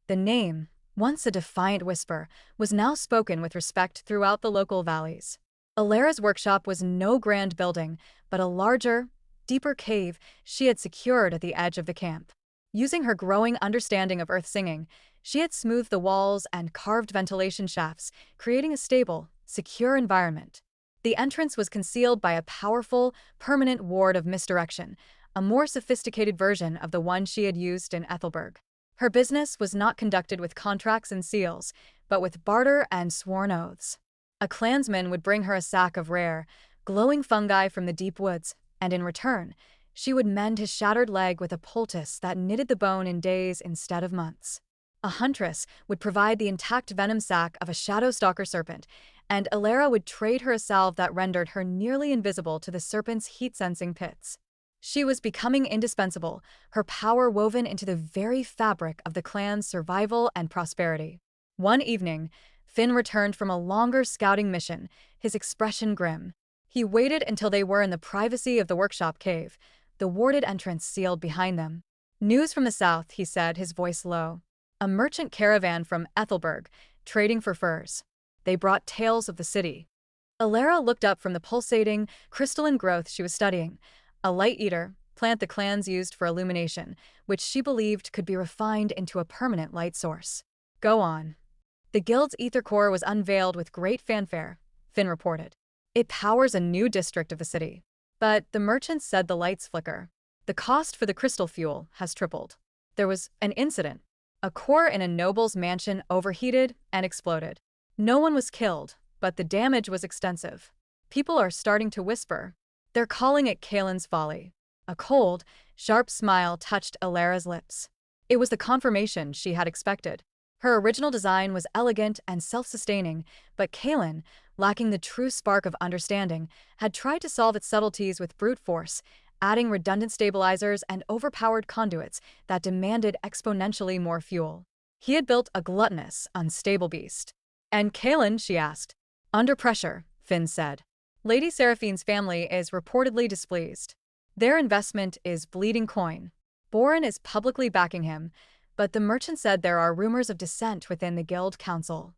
The name, once a defiant whisper, was now spoken with respect throughout the local valleys. Alara's workshop was no grand building, but a larger, deeper cave she had secured at the edge of the camp. Using her growing understanding of earth singing, she had smoothed the walls and carved ventilation shafts, creating a stable, secure environment. The entrance was concealed by a powerful, permanent ward of misdirection, a more sophisticated version of the one she had used in Ethelberg. Her business was not conducted with contracts and seals, but with barter and sworn oaths. A clansman would bring her a sack of rare, glowing fungi from the deep woods, and in return, she would mend his shattered leg with a poultice that knitted the bone in days instead of months. A huntress would provide the intact venom sac of a shadow stalker serpent, and Alara would trade her a salve that rendered her nearly invisible to the serpent's heat-sensing pits. She was becoming indispensable, her power woven into the very fabric of the clan's survival and prosperity. One evening, Finn returned from a longer scouting mission, his expression grim. He waited until they were in the privacy of the workshop cave, the warded entrance sealed behind them. "News from the south," he said, his voice low. "A merchant caravan from Ethelberg, trading for furs. They brought tales of the city." Alara looked up from the pulsating, crystalline growth she was studying, a light eater, plant the clans used for illumination, which she believed could be refined into a permanent light source. "Go on." "The guild's ether core was unveiled with great fanfare," Finn reported. "It powers a new district of the city. But the merchants said the lights flicker. The cost for the crystal fuel has tripled. There was an incident. A core in a noble's mansion overheated and exploded. No one was killed, but the damage was extensive. People are starting to whisper. They're calling it Kalen's folly." A cold, sharp smile touched Alara's lips. It was the confirmation she had expected. Her original design was elegant and self-sustaining, but Kalen, lacking the true spark of understanding, had tried to solve its subtleties with brute force, adding redundant stabilizers and overpowered conduits that demanded exponentially more fuel. He had built a gluttonous, unstable beast. And Kalen, she asked. Under pressure, Finn said. Lady Seraphine's family is reportedly displeased. Their investment is bleeding coin. Boren is publicly backing him, but the merchant said there are rumors of dissent within the guild council.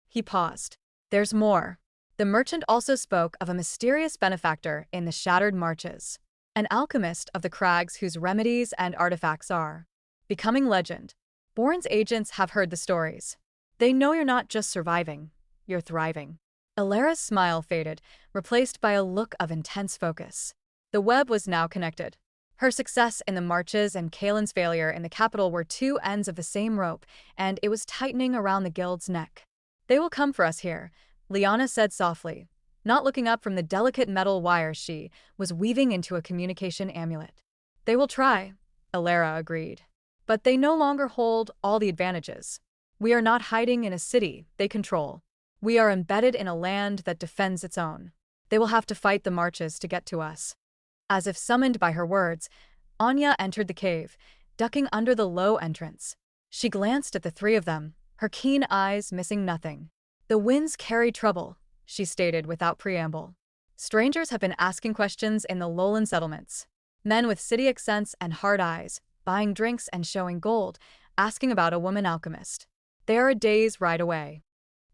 He paused. There's more. The merchant also spoke of a mysterious benefactor in the Shattered Marches, an alchemist of the crags whose remedies and artifacts are becoming legend. Boren's agents have heard the stories. They know you're not just surviving, you're thriving. Alara's smile faded, replaced by a look of intense focus. The web was now connected. Her success in the marches and Kalen's failure in the capital were two ends of the same rope, and it was tightening around the guild's neck. They will come for us here, Liana said softly, not looking up from the delicate metal wires she was weaving into a communication amulet. They will try, Alara agreed. But they no longer hold all the advantages. We are not hiding in a city they control. We are embedded in a land that defends its own. They will have to fight the marches to get to us. As if summoned by her words, Anya entered the cave, ducking under the low entrance. She glanced at the three of them, her keen eyes missing nothing. The winds carry trouble, she stated without preamble. Strangers have been asking questions in the lowland settlements. Men with city accents and hard eyes, buying drinks and showing gold, asking about a woman alchemist. They are a day's ride away.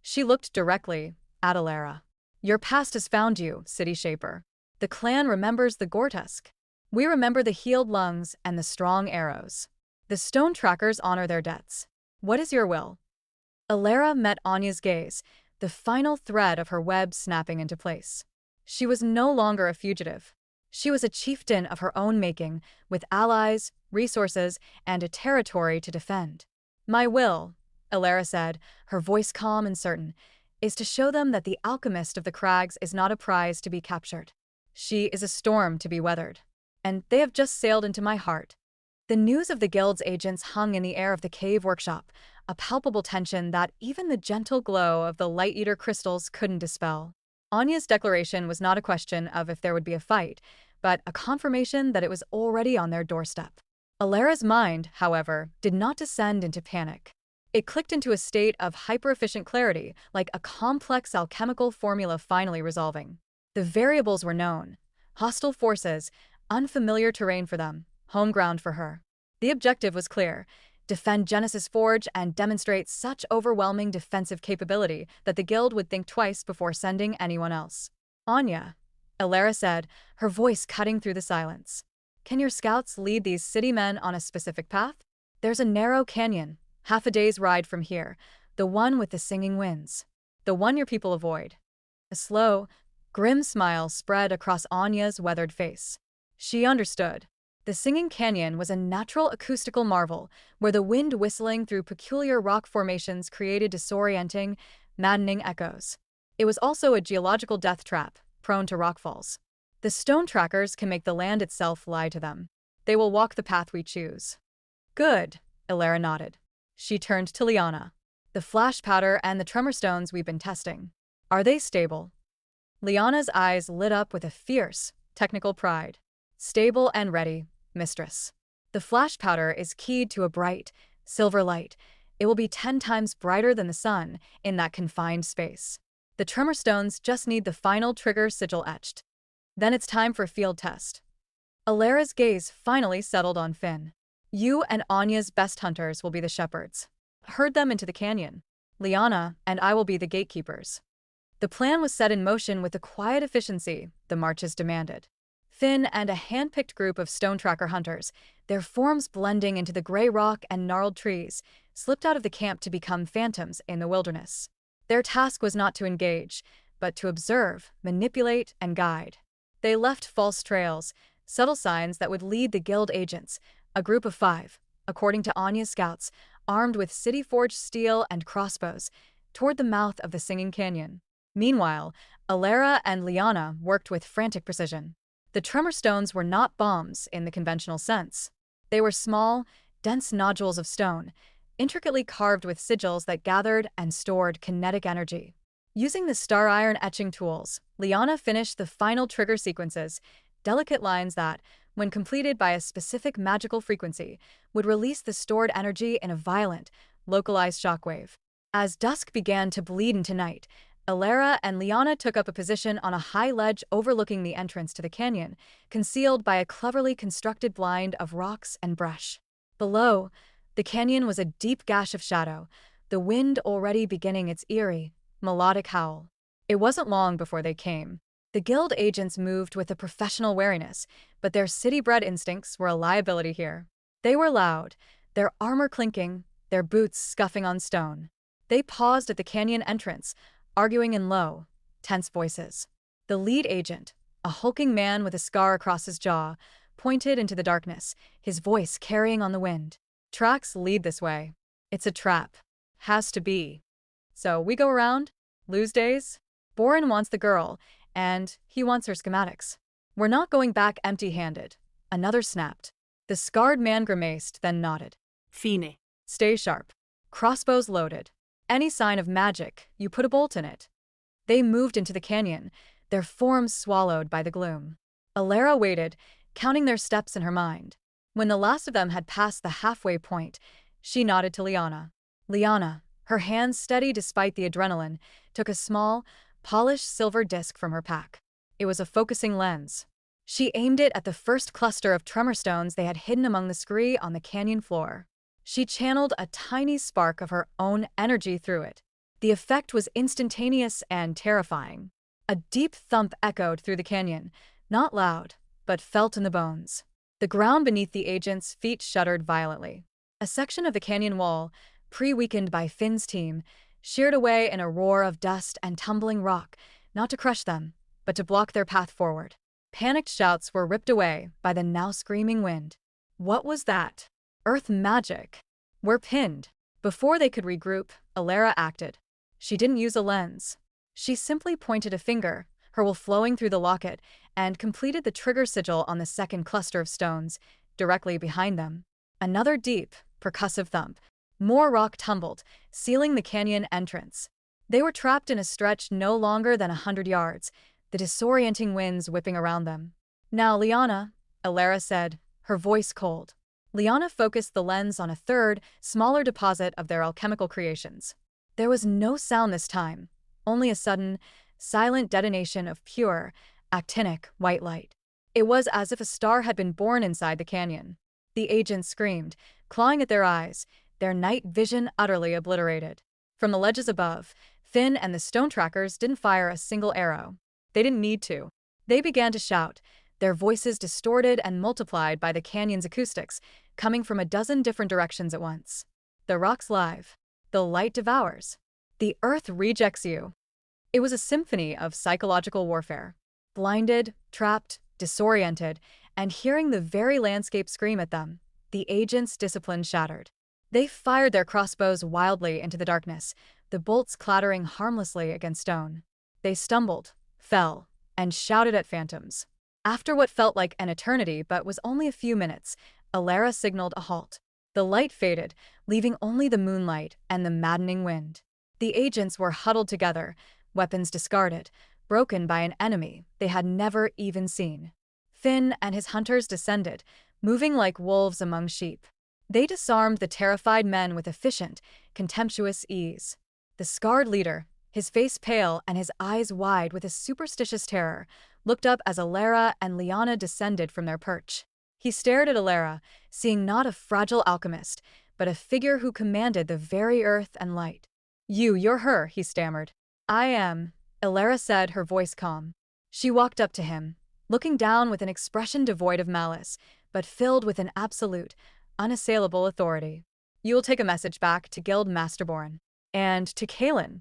She looked directly at Alara. Your past has found you, City Shaper. The clan remembers the Gortusk. We remember the healed lungs and the strong arrows. The stone trackers honor their debts. What is your will? Alara met Anya's gaze, the final thread of her web snapping into place. She was no longer a fugitive. She was a chieftain of her own making, with allies, resources, and a territory to defend. My will, Alara said, her voice calm and certain, is to show them that the alchemist of the crags is not a prize to be captured. She is a storm to be weathered. And they have just sailed into my heart. The news of the guild's agents hung in the air of the cave workshop, a palpable tension that even the gentle glow of the Light Eater crystals couldn't dispel. Anya's declaration was not a question of if there would be a fight, but a confirmation that it was already on their doorstep. Alara's mind, however, did not descend into panic. It clicked into a state of hyper-efficient clarity, like a complex alchemical formula finally resolving. The variables were known. Hostile forces, unfamiliar terrain for them, home ground for her. The objective was clear: defend Genesis Forge and demonstrate such overwhelming defensive capability that the guild would think twice before sending anyone else. Anya, Alara said, her voice cutting through the silence. Can your scouts lead these city men on a specific path? There's a narrow canyon, half a day's ride from here, the one with the singing winds. The one your people avoid. A slow, grim smile spread across Anya's weathered face. She understood. The Singing Canyon was a natural acoustical marvel, where the wind whistling through peculiar rock formations created disorienting, maddening echoes. It was also a geological death trap, prone to rockfalls. The stone trackers can make the land itself lie to them. They will walk the path we choose. Good, Alara nodded. She turned to Liana. The flash powder and the tremor stones we've been testing. Are they stable? Liana's eyes lit up with a fierce, technical pride. Stable and ready, mistress. The flash powder is keyed to a bright, silver light. It will be 10 times brighter than the sun in that confined space. The tremor stones just need the final trigger sigil etched. Then it's time for field test. Alara's gaze finally settled on Finn. You and Anya's best hunters will be the shepherds. Herd them into the canyon. Liana and I will be the gatekeepers. The plan was set in motion with the quiet efficiency the marches demanded. Finn and a hand-picked group of stone tracker hunters, their forms blending into the gray rock and gnarled trees, slipped out of the camp to become phantoms in the wilderness. Their task was not to engage, but to observe, manipulate, and guide. They left false trails, subtle signs that would lead the guild agents, a group of 5, according to Anya's scouts, armed with city-forged steel and crossbows, toward the mouth of the Singing Canyon. Meanwhile, Alara and Liana worked with frantic precision. The tremor stones were not bombs in the conventional sense. They were small, dense nodules of stone, intricately carved with sigils that gathered and stored kinetic energy. Using the star iron etching tools, Liana finished the final trigger sequences, delicate lines that, when completed by a specific magical frequency, would release the stored energy in a violent, localized shockwave. As dusk began to bleed into night, Elara and Liana took up a position on a high ledge overlooking the entrance to the canyon, concealed by a cleverly constructed blind of rocks and brush. Below, the canyon was a deep gash of shadow, the wind already beginning its eerie, melodic howl. It wasn't long before they came. The guild agents moved with a professional wariness, but their city-bred instincts were a liability here. They were loud, their armor clinking, their boots scuffing on stone. They paused at the canyon entrance, arguing in low, tense voices. The lead agent, a hulking man with a scar across his jaw, pointed into the darkness, his voice carrying on the wind. Tracks lead this way. It's a trap. Has to be. So we go around? Lose days? Boren wants the girl, and he wants her schematics. We're not going back empty-handed. Another snapped. The scarred man grimaced, then nodded. Fine. Stay sharp. Crossbows loaded. Any sign of magic, you put a bolt in it. They moved into the canyon, their forms swallowed by the gloom. Elara waited, counting their steps in her mind. When the last of them had passed the halfway point, she nodded to Liana. Liana, her hands steady despite the adrenaline, took a small, polished silver disc from her pack. It was a focusing lens. She aimed it at the first cluster of tremor stones they had hidden among the scree on the canyon floor. She channeled a tiny spark of her own energy through it. The effect was instantaneous and terrifying. A deep thump echoed through the canyon, not loud, but felt in the bones. The ground beneath the agent's feet shuddered violently. A section of the canyon wall, pre-weakened by Finn's team, sheared away in a roar of dust and tumbling rock, not to crush them, but to block their path forward. Panicked shouts were ripped away by the now screaming wind. What was that? Earth magic. We're pinned. Before they could regroup, Elara acted. She didn't use a lens. She simply pointed a finger, her will flowing through the locket, and completed the trigger sigil on the second cluster of stones, directly behind them. Another deep, percussive thump. More rock tumbled, sealing the canyon entrance. They were trapped in a stretch no longer than 100 yards, the disorienting winds whipping around them. Now, Liana, Elara said, her voice cold. Liana focused the lens on a third, smaller deposit of their alchemical creations. There was no sound this time, only a sudden, silent detonation of pure, actinic white light. It was as if a star had been born inside the canyon. The agents screamed, clawing at their eyes, their night vision utterly obliterated. From the ledges above, Finn and the stone trackers didn't fire a single arrow. They didn't need to. They began to shout, their voices distorted and multiplied by the canyon's acoustics, coming from a dozen different directions at once. The rock's live. The light devours. The earth rejects you. It was a symphony of psychological warfare. Blinded, trapped, disoriented, and hearing the very landscape scream at them, the agents' discipline shattered. They fired their crossbows wildly into the darkness, the bolts clattering harmlessly against stone. They stumbled, fell, and shouted at phantoms. After what felt like an eternity but was only a few minutes, Elara signaled a halt. The light faded, leaving only the moonlight and the maddening wind. The agents were huddled together, weapons discarded, broken by an enemy they had never even seen. Finn and his hunters descended, moving like wolves among sheep. They disarmed the terrified men with efficient, contemptuous ease. The scarred leader, his face pale and his eyes wide with a superstitious terror, looked up as Elara and Liana descended from their perch. He stared at Elara, seeing not a fragile alchemist, but a figure who commanded the very earth and light. You're her, he stammered. I am, Elara said, her voice calm. She walked up to him, looking down with an expression devoid of malice, but filled with an absolute, unassailable authority. You'll take a message back to Guild Master Boren. And to Kaelin.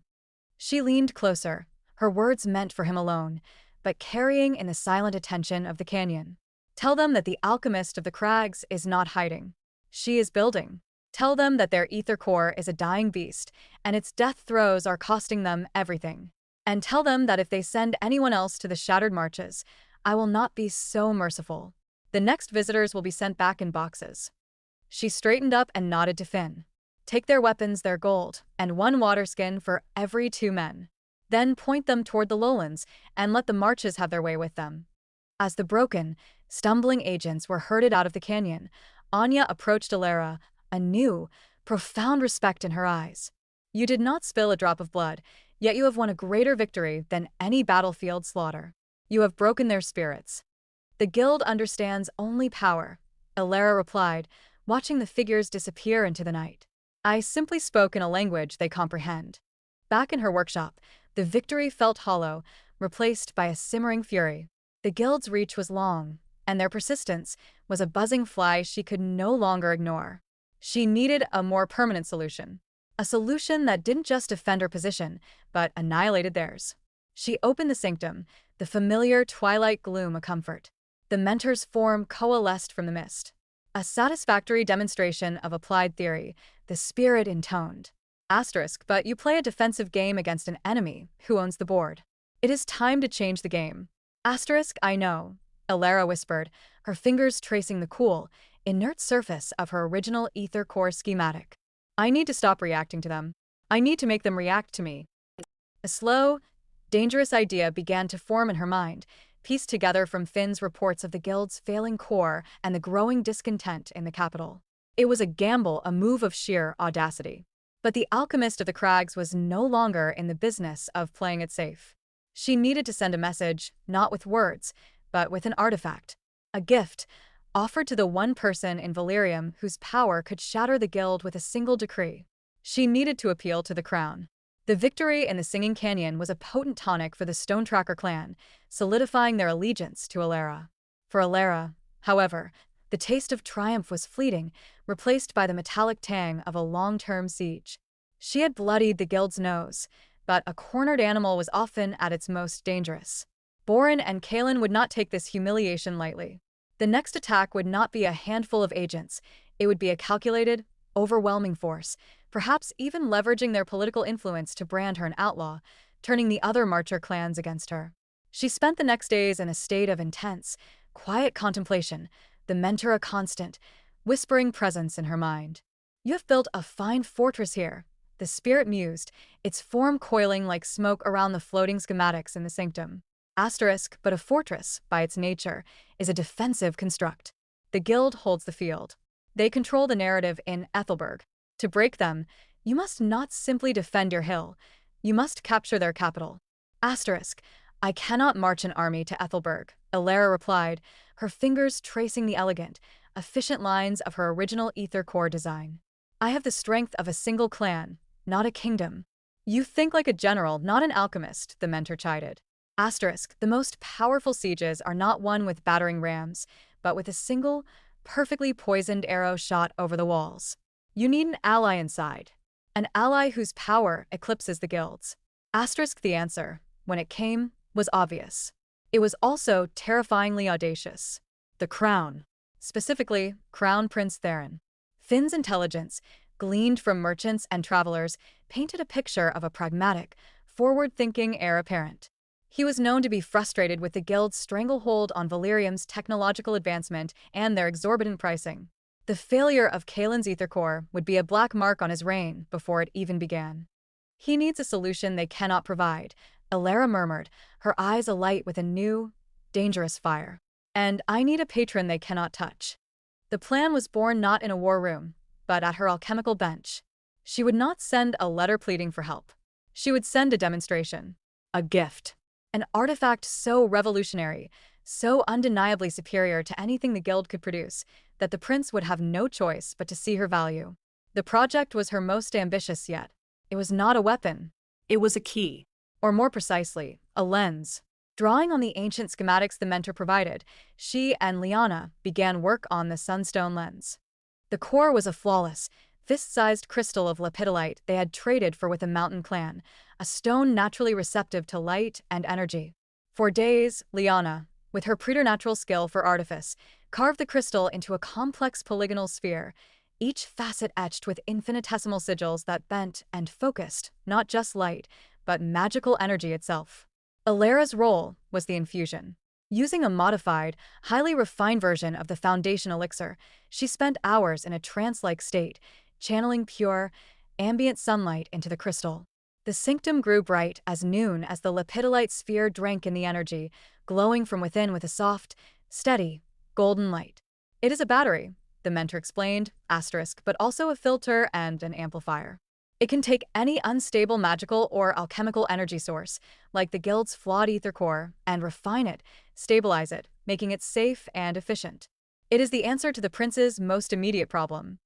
She leaned closer, her words meant for him alone, but carrying in the silent attention of the canyon. Tell them that the alchemist of the crags is not hiding. She is building. Tell them that their ether core is a dying beast, and its death throes are costing them everything. And tell them that if they send anyone else to the shattered marches, I will not be so merciful. The next visitors will be sent back in boxes. She straightened up and nodded to Finn. Take their weapons, their gold, and one water skin for every 2 men. Then point them toward the lowlands and let the marches have their way with them. As the broken, stumbling agents were herded out of the canyon, Anya approached Alara, a new, profound respect in her eyes. You did not spill a drop of blood, yet you have won a greater victory than any battlefield slaughter. You have broken their spirits. The guild understands only power, Alara replied, watching the figures disappear into the night. I simply spoke in a language they comprehend. Back in her workshop, the victory felt hollow, replaced by a simmering fury. The guild's reach was long, and their persistence was a buzzing fly she could no longer ignore. She needed a more permanent solution. A solution that didn't just defend her position, but annihilated theirs. She opened the sanctum, the familiar twilight gloom a comfort. The mentor's form coalesced from the mist. A satisfactory demonstration of applied theory, the spirit intoned. Asterisk, but you play a defensive game against an enemy who owns the board. It is time to change the game. Asterisk, I know, Alara whispered, her fingers tracing the cool, inert surface of her original ether core schematic. I need to stop reacting to them. I need to make them react to me. A slow, dangerous idea began to form in her mind, pieced together from Finn's reports of the guild's failing core and the growing discontent in the capital. It was a gamble, a move of sheer audacity. But the alchemist of the crags was no longer in the business of playing it safe. She needed to send a message, not with words, but with an artifact. A gift, offered to the one person in Valerium whose power could shatter the guild with a single decree. She needed to appeal to the crown. The victory in the Singing Canyon was a potent tonic for the Stonetracker clan, solidifying their allegiance to Alara. For Alara, however, the taste of triumph was fleeting, replaced by the metallic tang of a long-term siege. She had bloodied the guild's nose, but a cornered animal was often at its most dangerous. Boren and Kalen would not take this humiliation lightly. The next attack would not be a handful of agents, it would be a calculated, overwhelming force, perhaps even leveraging their political influence to brand her an outlaw, turning the other Marcher clans against her. She spent the next days in a state of intense, quiet contemplation, the mentor a constant, whispering presence in her mind. You have built a fine fortress here, the spirit mused, its form coiling like smoke around the floating schematics in the sanctum. Asterisk, but a fortress, by its nature, is a defensive construct. The guild holds the field. They control the narrative in Ethelberg. To break them, you must not simply defend your hill, you must capture their capital. Asterisk, I cannot march an army to Ethelberg, Alara replied, her fingers tracing the elegant, efficient lines of her original ether core design. I have the strength of a single clan, not a kingdom. You think like a general, not an alchemist, the mentor chided. Asterisk, the most powerful sieges are not won with battering rams, but with a single, perfectly poisoned arrow shot over the walls. You need an ally inside. An ally whose power eclipses the guild's. Asterisk, the answer, when it came, was obvious. It was also terrifyingly audacious. The crown. Specifically, Crown Prince Theron. Finn's intelligence, gleaned from merchants and travelers, painted a picture of a pragmatic, forward-thinking heir apparent. He was known to be frustrated with the guild's stranglehold on Valerium's technological advancement and their exorbitant pricing. The failure of Kalen's ether core would be a black mark on his reign before it even began. He needs a solution they cannot provide, Alara murmured, her eyes alight with a new, dangerous fire. And I need a patron they cannot touch. The plan was born not in a war room, but at her alchemical bench. She would not send a letter pleading for help. She would send a demonstration. A gift. An artifact so revolutionary, so undeniably superior to anything the guild could produce, that the prince would have no choice but to see her value. The project was her most ambitious yet. It was not a weapon. It was a key. Or more precisely, a lens. Drawing on the ancient schematics the mentor provided, she and Liana began work on the sunstone lens. The core was a flawless, fist-sized crystal of lepidolite they had traded for with a mountain clan, a stone naturally receptive to light and energy. For days, Liana, with her preternatural skill for artifice, carved the crystal into a complex polygonal sphere, each facet etched with infinitesimal sigils that bent and focused, not just light, but magical energy itself. Alara's role was the infusion. Using a modified, highly refined version of the foundation elixir, she spent hours in a trance-like state, channeling pure, ambient sunlight into the crystal. The sanctum grew bright as noon as the lepidolite sphere drank in the energy, glowing from within with a soft, steady, golden light. It is a battery, the mentor explained, but also a filter and an amplifier. It can take any unstable magical or alchemical energy source, like the guild's flawed ether core, and refine it, stabilize it, making it safe and efficient. It is the answer to the prince's most immediate problem.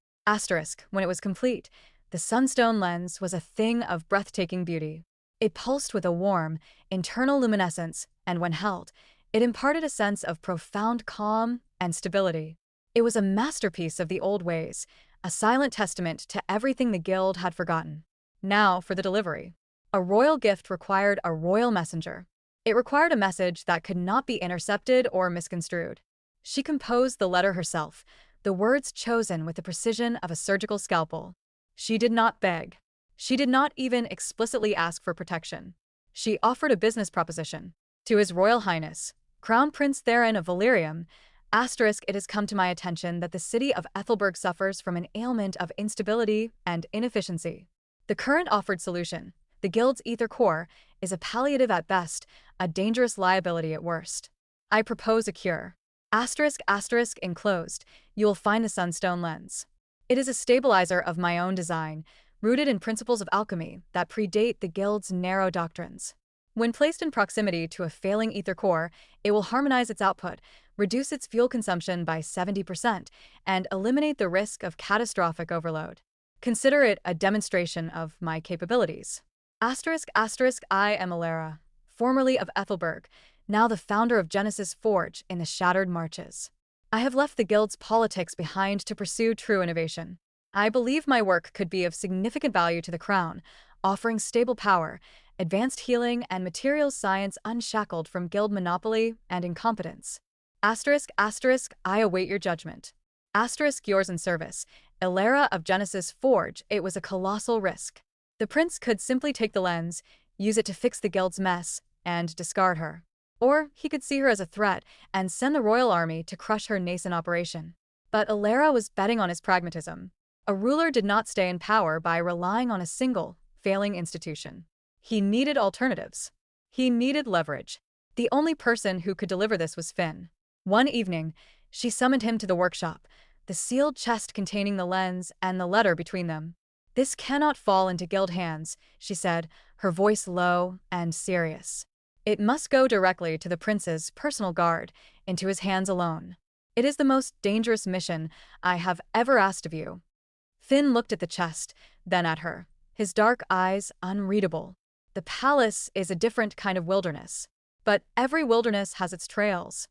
When it was complete, the sunstone lens was a thing of breathtaking beauty. It pulsed with a warm, internal luminescence, and when held, it imparted a sense of profound calm and stability. It was a masterpiece of the old ways, a silent testament to everything the guild had forgotten. Now for the delivery. A royal gift required a royal messenger. It required a message that could not be intercepted or misconstrued. She composed the letter herself, the words chosen with the precision of a surgical scalpel. She did not beg. She did not even explicitly ask for protection. She offered a business proposition. To His Royal Highness, Crown Prince Theron of Valyrium, it has come to my attention that the city of Ethelberg suffers from an ailment of instability and inefficiency. The current offered solution, the guild's ether core, is a palliative at best, a dangerous liability at worst. I propose a cure. Enclosed, you will find the sunstone lens. It is a stabilizer of my own design, rooted in principles of alchemy that predate the guild's narrow doctrines. When placed in proximity to a failing ether core, it will harmonize its output, reduce its fuel consumption by 70%, and eliminate the risk of catastrophic overload. Consider it a demonstration of my capabilities. I am Alara, formerly of Ethelberg, now the founder of Genesis Forge in the Shattered Marches. I have left the guild's politics behind to pursue true innovation. I believe my work could be of significant value to the crown, offering stable power, advanced healing, and materials science unshackled from guild monopoly and incompetence. I await your judgment. Yours in service. Ilera of Genesis Forge, it was a colossal risk. The prince could simply take the lens, use it to fix the guild's mess, and discard her. Or he could see her as a threat and send the royal army to crush her nascent operation. But Ilera was betting on his pragmatism. A ruler did not stay in power by relying on a single, failing institution. He needed alternatives. He needed leverage. The only person who could deliver this was Finn. One evening, she summoned him to the workshop, the sealed chest containing the lens and the letter between them. This cannot fall into guild hands, she said, her voice low and serious. It must go directly to the prince's personal guard, into his hands alone. It is the most dangerous mission I have ever asked of you. Finn looked at the chest, then at her, his dark eyes unreadable. The palace is a different kind of wilderness, but every wilderness has its trails.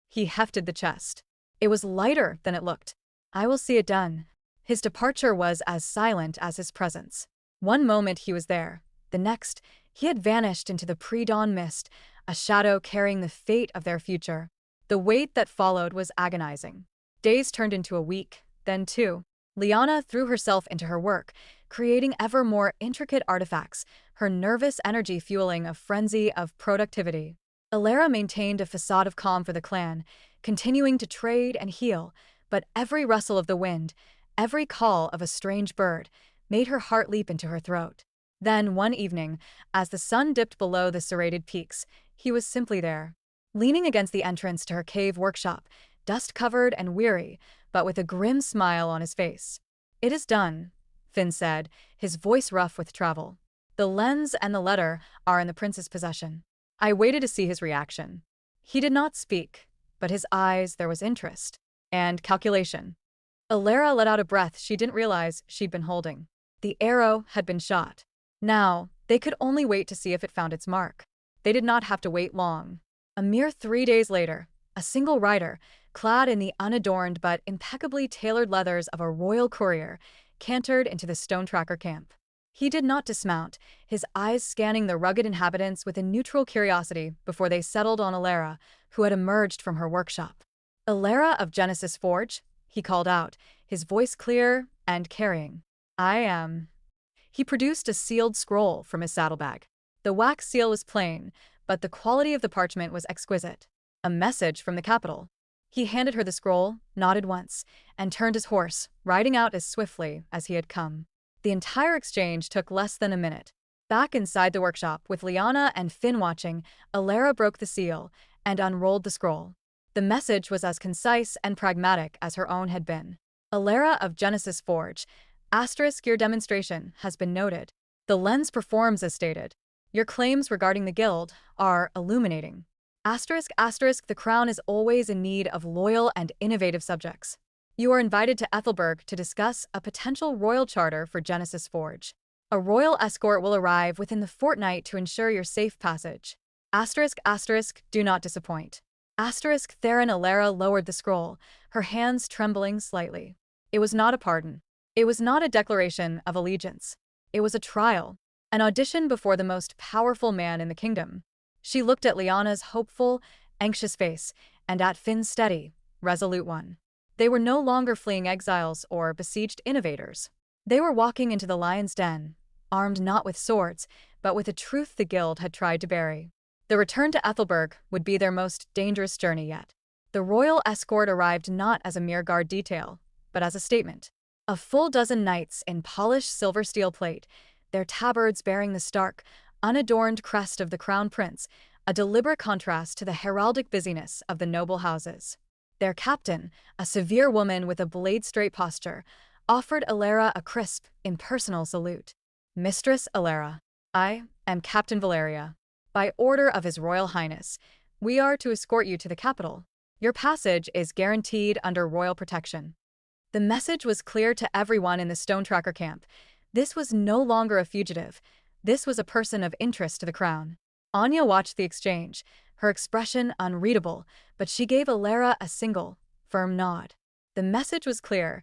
He hefted the chest. It was lighter than it looked. I will see it done. His departure was as silent as his presence. One moment he was there. The next, he had vanished into the pre-dawn mist, a shadow carrying the fate of their future. The wait that followed was agonizing. Days turned into a week, then two. Liana threw herself into her work, creating ever more intricate artifacts, her nervous energy fueling a frenzy of productivity. Ilera maintained a facade of calm for the clan, continuing to trade and heal, but every rustle of the wind, every call of a strange bird, made her heart leap into her throat. Then, one evening, as the sun dipped below the serrated peaks, he was simply there, leaning against the entrance to her cave workshop, dust-covered and weary, but with a grim smile on his face. "It is done," Finn said, his voice rough with travel. "The lens and the letter are in the prince's possession." I waited to see his reaction. He did not speak, but his eyes there was interest and calculation. Ilera let out a breath she didn't realize she'd been holding. The arrow had been shot. Now, they could only wait to see if it found its mark. They did not have to wait long. A mere 3 days later, a single rider, clad in the unadorned but impeccably tailored leathers of a royal courier, cantered into the Stone Tracker camp. He did not dismount, his eyes scanning the rugged inhabitants with a neutral curiosity before they settled on Ilera, who had emerged from her workshop. "Ilera of Genesis Forge," he called out, his voice clear and carrying. "I am." He produced a sealed scroll from his saddlebag. The wax seal was plain, but the quality of the parchment was exquisite. A message from the capital. He handed her the scroll, nodded once, and turned his horse, riding out as swiftly as he had come. The entire exchange took less than a minute. Back inside the workshop, with Lyanna and Finn watching, Alara broke the seal and unrolled the scroll. The message was as concise and pragmatic as her own had been. Alara of Genesis Forge, your demonstration has been noted. The lens performs as stated. Your claims regarding the guild are illuminating. The crown is always in need of loyal and innovative subjects. You are invited to Ethelberg to discuss a potential royal charter for Genesis Forge. A royal escort will arrive within the fortnight to ensure your safe passage. Do not disappoint. Theron Alara lowered the scroll, her hands trembling slightly. It was not a pardon. It was not a declaration of allegiance. It was a trial, an audition before the most powerful man in the kingdom. She looked at Lyanna's hopeful, anxious face, and at Finn's steady, resolute one. They were no longer fleeing exiles or besieged innovators. They were walking into the lion's den, armed not with swords, but with a truth the guild had tried to bury. The return to Ethelberg would be their most dangerous journey yet. The royal escort arrived not as a mere guard detail, but as a statement. A full dozen knights in polished silver steel plate, their tabards bearing the stark, unadorned crest of the crown prince, a deliberate contrast to the heraldic busyness of the noble houses. Their captain, a severe woman with a blade-straight posture, offered Alara a crisp, impersonal salute. Mistress Alara, I am Captain Valeria. By order of His Royal Highness, we are to escort you to the capital. Your passage is guaranteed under royal protection. The message was clear to everyone in the Stonetracker camp. This was no longer a fugitive. This was a person of interest to the crown. Anya watched the exchange, her expression unreadable, but she gave Alara a single, firm nod. The message was clear.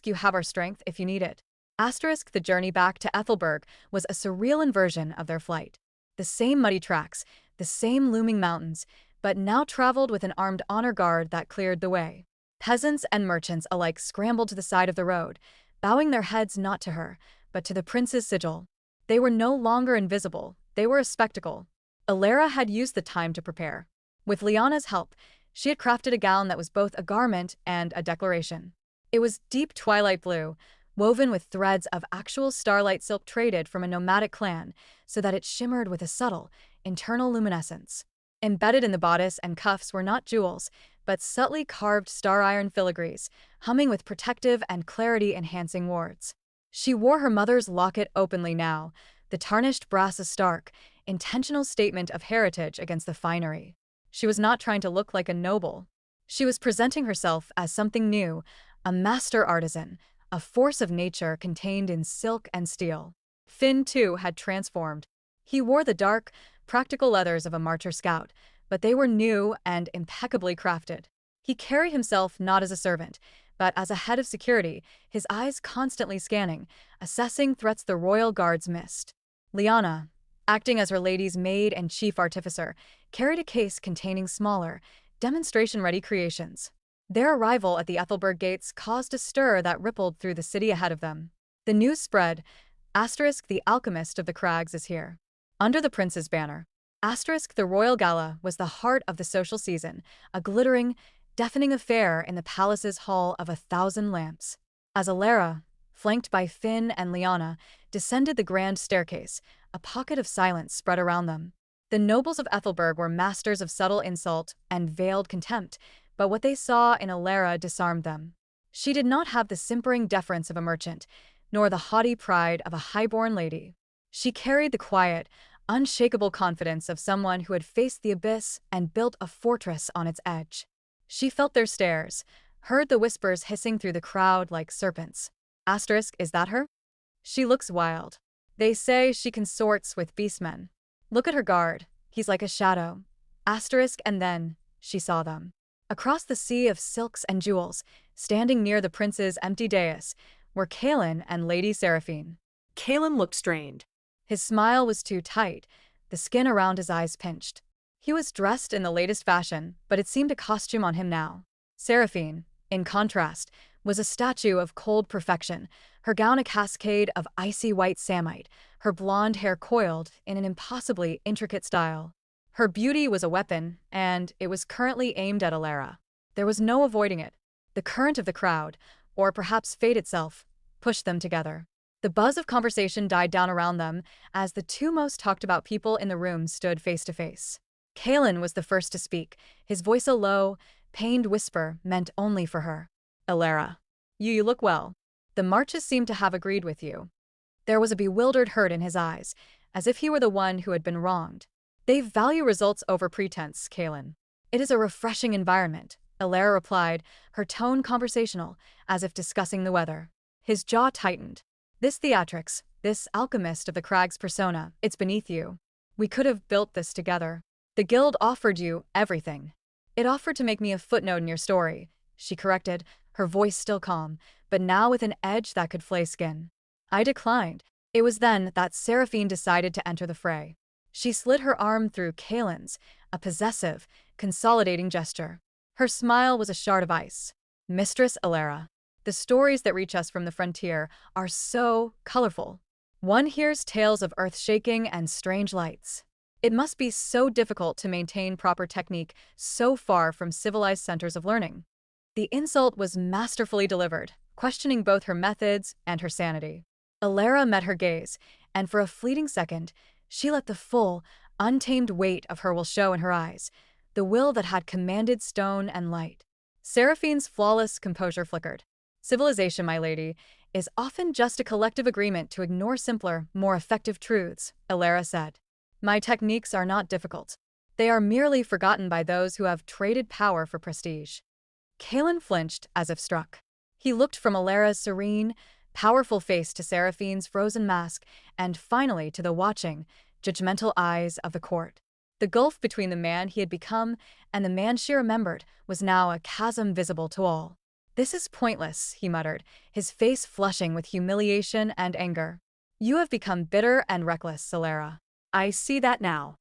You have our strength if you need it. The journey back to Ethelberg was a surreal inversion of their flight. The same muddy tracks, the same looming mountains, but now traveled with an armed honor guard that cleared the way. Peasants and merchants alike scrambled to the side of the road, bowing their heads not to her, but to the prince's sigil. They were no longer invisible, they were a spectacle. Alara had used the time to prepare. With Lyanna's help, she had crafted a gown that was both a garment and a declaration. It was deep twilight blue, woven with threads of actual starlight silk traded from a nomadic clan, so that it shimmered with a subtle, internal luminescence. Embedded in the bodice and cuffs were not jewels, but subtly carved star iron filigrees, humming with protective and clarity-enhancing wards. She wore her mother's locket openly now, the tarnished brass a stark, intentional statement of heritage against the finery. She was not trying to look like a noble. She was presenting herself as something new, a master artisan, a force of nature contained in silk and steel. Finn, too, had transformed. He wore the dark, practical leathers of a marcher scout, but they were new and impeccably crafted. He carried himself not as a servant, but as a head of security, his eyes constantly scanning, assessing threats the royal guards missed. Lyanna, acting as her lady's maid and chief artificer, carried a case containing smaller, demonstration-ready creations. Their arrival at the Ethelberg gates caused a stir that rippled through the city ahead of them. The news spread, the alchemist of the crags is here. Under the prince's banner. The royal gala was the heart of the social season, a glittering, deafening affair in the palace's hall of 1,000 lamps. As Alara, flanked by Finn and Lyanna, descended the grand staircase, a pocket of silence spread around them. The nobles of Ethelberg were masters of subtle insult and veiled contempt, but what they saw in Alara disarmed them. She did not have the simpering deference of a merchant, nor the haughty pride of a high-born lady. She carried the quiet, unshakable confidence of someone who had faced the abyss and built a fortress on its edge. She felt their stares, heard the whispers hissing through the crowd like serpents. Is that her? She looks wild. They say she consorts with beastmen. Look at her guard, he's like a shadow. And then, she saw them. Across the sea of silks and jewels, standing near the prince's empty dais, were Kaelin and Lady Seraphine. Kaelin looked strained. His smile was too tight, the skin around his eyes pinched. He was dressed in the latest fashion, but it seemed a costume on him now. Seraphine, in contrast, was a statue of cold perfection, her gown a cascade of icy white samite, her blonde hair coiled in an impossibly intricate style. Her beauty was a weapon, and it was currently aimed at Alara. There was no avoiding it. The current of the crowd, or perhaps fate itself, pushed them together. The buzz of conversation died down around them as the two most talked about people in the room stood face to face. Kalen was the first to speak, his voice a low, pained whisper meant only for her. Alara. You look well. The marches seem to have agreed with you. There was a bewildered hurt in his eyes, as if he were the one who had been wronged. They value results over pretense, Kalen. It is a refreshing environment, Alara replied, her tone conversational, as if discussing the weather. His jaw tightened. This theatrics, this alchemist of the Crag's persona, it's beneath you. We could have built this together. The guild offered you everything. It offered to make me a footnote in your story, she corrected, her voice still calm, but now with an edge that could flay skin. I declined. It was then that Seraphine decided to enter the fray. She slid her arm through Kalen's, a possessive, consolidating gesture. Her smile was a shard of ice. Mistress Alara, the stories that reach us from the frontier are so colorful. One hears tales of earth-shaking and strange lights. It must be so difficult to maintain proper technique so far from civilized centers of learning. The insult was masterfully delivered, questioning both her methods and her sanity. Alara met her gaze, and for a fleeting second, she let the full, untamed weight of her will show in her eyes, the will that had commanded stone and light. Seraphine's flawless composure flickered. Civilization, my lady, is often just a collective agreement to ignore simpler, more effective truths, Alara said. My techniques are not difficult. They are merely forgotten by those who have traded power for prestige. Kalen flinched as if struck. He looked from Alara's serene, powerful face to Seraphine's frozen mask, and finally to the watching, judgmental eyes of the court. The gulf between the man he had become and the man she remembered was now a chasm visible to all. This is pointless, he muttered, his face flushing with humiliation and anger. You have become bitter and reckless, Alara. I see that now.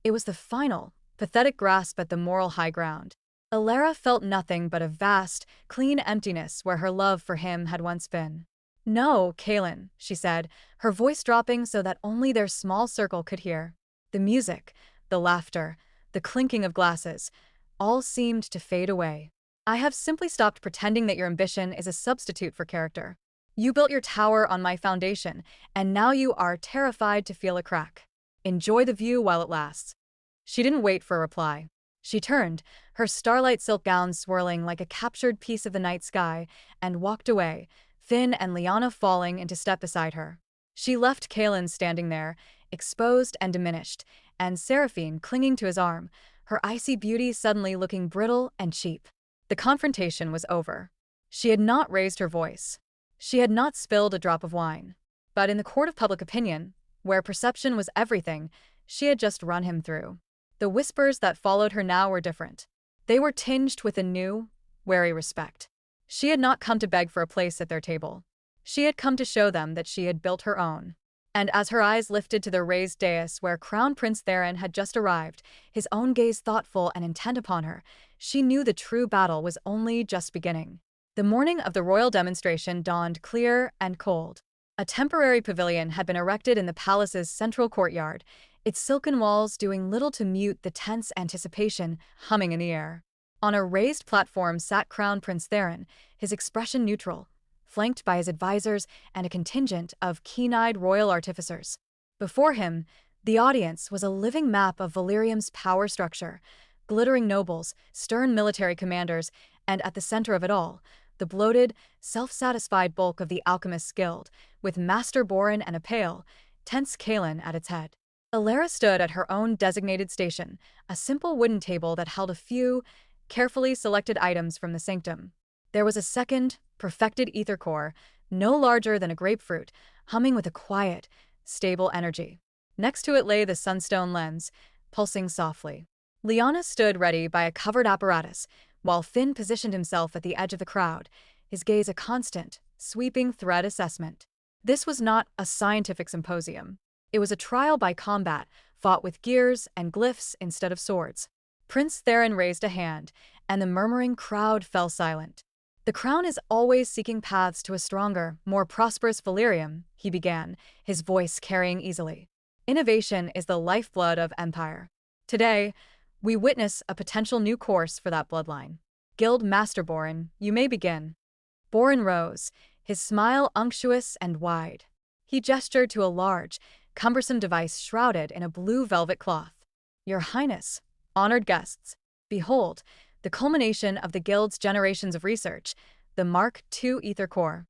It was the final, pathetic grasp at the moral high ground. Alara felt nothing but a vast, clean emptiness where her love for him had once been. No, Kalen, she said, her voice dropping so that only their small circle could hear. The music, the laughter, the clinking of glasses, all seemed to fade away. I have simply stopped pretending that your ambition is a substitute for character. You built your tower on my foundation, and now you are terrified to feel a crack. Enjoy the view while it lasts. She didn't wait for a reply. She turned, her starlight silk gown swirling like a captured piece of the night sky, and walked away, Finn and Liana falling into step beside her. She left Kalen standing there, exposed and diminished, and Seraphine clinging to his arm, her icy beauty suddenly looking brittle and cheap. The confrontation was over. She had not raised her voice. She had not spilled a drop of wine. But in the court of public opinion, where perception was everything, she had just run him through. The whispers that followed her now were different. They were tinged with a new, wary respect. She had not come to beg for a place at their table. She had come to show them that she had built her own. And as her eyes lifted to the raised dais where Crown Prince Theron had just arrived, his own gaze thoughtful and intent upon her, she knew the true battle was only just beginning. The morning of the royal demonstration dawned clear and cold. A temporary pavilion had been erected in the palace's central courtyard, its silken walls doing little to mute the tense anticipation humming in the air. On a raised platform sat Crown Prince Theron, his expression neutral, flanked by his advisors and a contingent of keen-eyed royal artificers. Before him, the audience was a living map of Valyrium's power structure, glittering nobles, stern military commanders, and at the center of it all, the bloated, self-satisfied bulk of the Alchemist's Guild, with Master Borin and a pale, tense Kalen at its head. Alara stood at her own designated station, a simple wooden table that held a few, carefully selected items from the sanctum. There was a second, perfected ether core, no larger than a grapefruit, humming with a quiet, stable energy. Next to it lay the sunstone lens, pulsing softly. Liana stood ready by a covered apparatus, while Finn positioned himself at the edge of the crowd, his gaze a constant, sweeping thread assessment. This was not a scientific symposium. It was a trial by combat, fought with gears and glyphs instead of swords. Prince Theron raised a hand, and the murmuring crowd fell silent. The crown is always seeking paths to a stronger, more prosperous Valyrium, he began, his voice carrying easily. Innovation is the lifeblood of empire. Today, we witness a potential new course for that bloodline. Guild Master Borin, you may begin. Borin rose, his smile unctuous and wide. He gestured to a large, cumbersome device shrouded in a blue velvet cloth. Your Highness, honored guests, behold, the culmination of the Guild's generations of research, the Mark II Ether Core.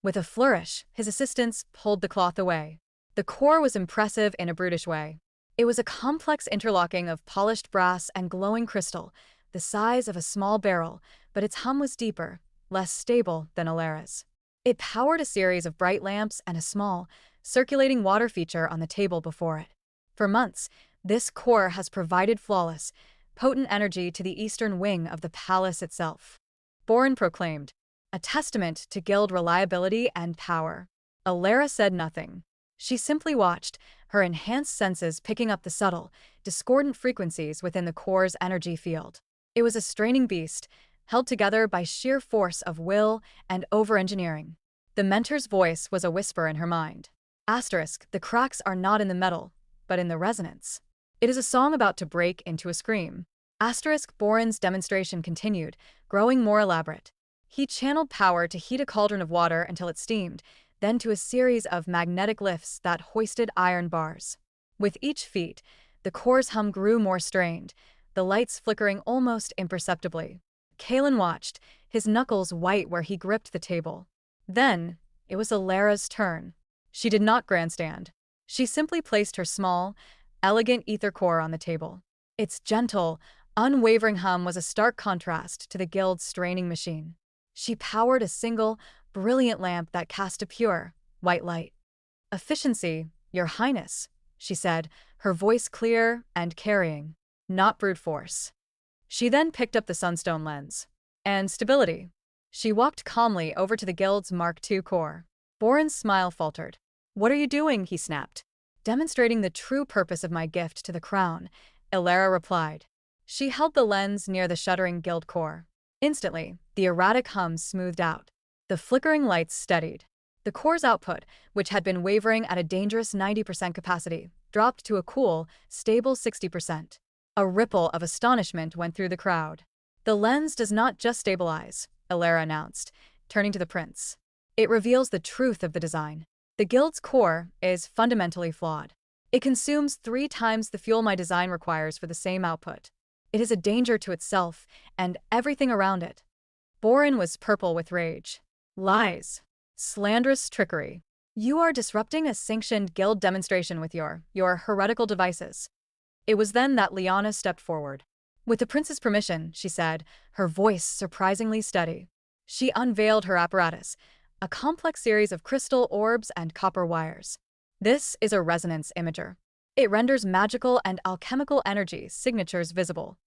With a flourish, his assistants pulled the cloth away. The core was impressive in a brutish way. It was a complex interlocking of polished brass and glowing crystal, the size of a small barrel, but its hum was deeper, less stable than Alara's. It powered a series of bright lamps and a small, circulating water feature on the table before it. For months, this core has provided flawless, potent energy to the eastern wing of the palace itself. Borin proclaimed, a testament to guild reliability and power. Alara said nothing. She simply watched, her enhanced senses picking up the subtle, discordant frequencies within the core's energy field. It was a straining beast, held together by sheer force of will and over-engineering. The mentor's voice was a whisper in her mind. Asterisk, the cracks are not in the metal, but in the resonance. It is a song about to break into a scream. Asterisk, Borin's demonstration continued, growing more elaborate. He channeled power to heat a cauldron of water until it steamed, then to a series of magnetic lifts that hoisted iron bars. With each feat, the core's hum grew more strained, the lights flickering almost imperceptibly. Kalen watched, his knuckles white where he gripped the table. Then, it was Alara's turn. She did not grandstand. She simply placed her small, elegant ether core on the table. Its gentle, unwavering hum was a stark contrast to the guild's straining machine. She powered a single, brilliant lamp that cast a pure, white light. Efficiency, Your Highness, she said, her voice clear and carrying, not brute force. She then picked up the sunstone lens. And stability. She walked calmly over to the guild's Mark II core. Borin's smile faltered. What are you doing? He snapped. Demonstrating the true purpose of my gift to the crown, Alara replied. She held the lens near the shuddering guild core. Instantly, the erratic hum smoothed out. The flickering lights steadied. The core's output, which had been wavering at a dangerous 90% capacity, dropped to a cool, stable 60%. A ripple of astonishment went through the crowd. The lens does not just stabilize, Alara announced, turning to the prince. It reveals the truth of the design. The guild's core is fundamentally flawed. It consumes 3 times the fuel my design requires for the same output. It is a danger to itself and everything around it. Borin was purple with rage. Lies. Slanderous trickery. You are disrupting a sanctioned guild demonstration with your heretical devices. It was then that Liana stepped forward. With the prince's permission, she said, her voice surprisingly steady. She unveiled her apparatus, a complex series of crystal orbs and copper wires. This is a resonance imager. It renders magical and alchemical energy signatures visible.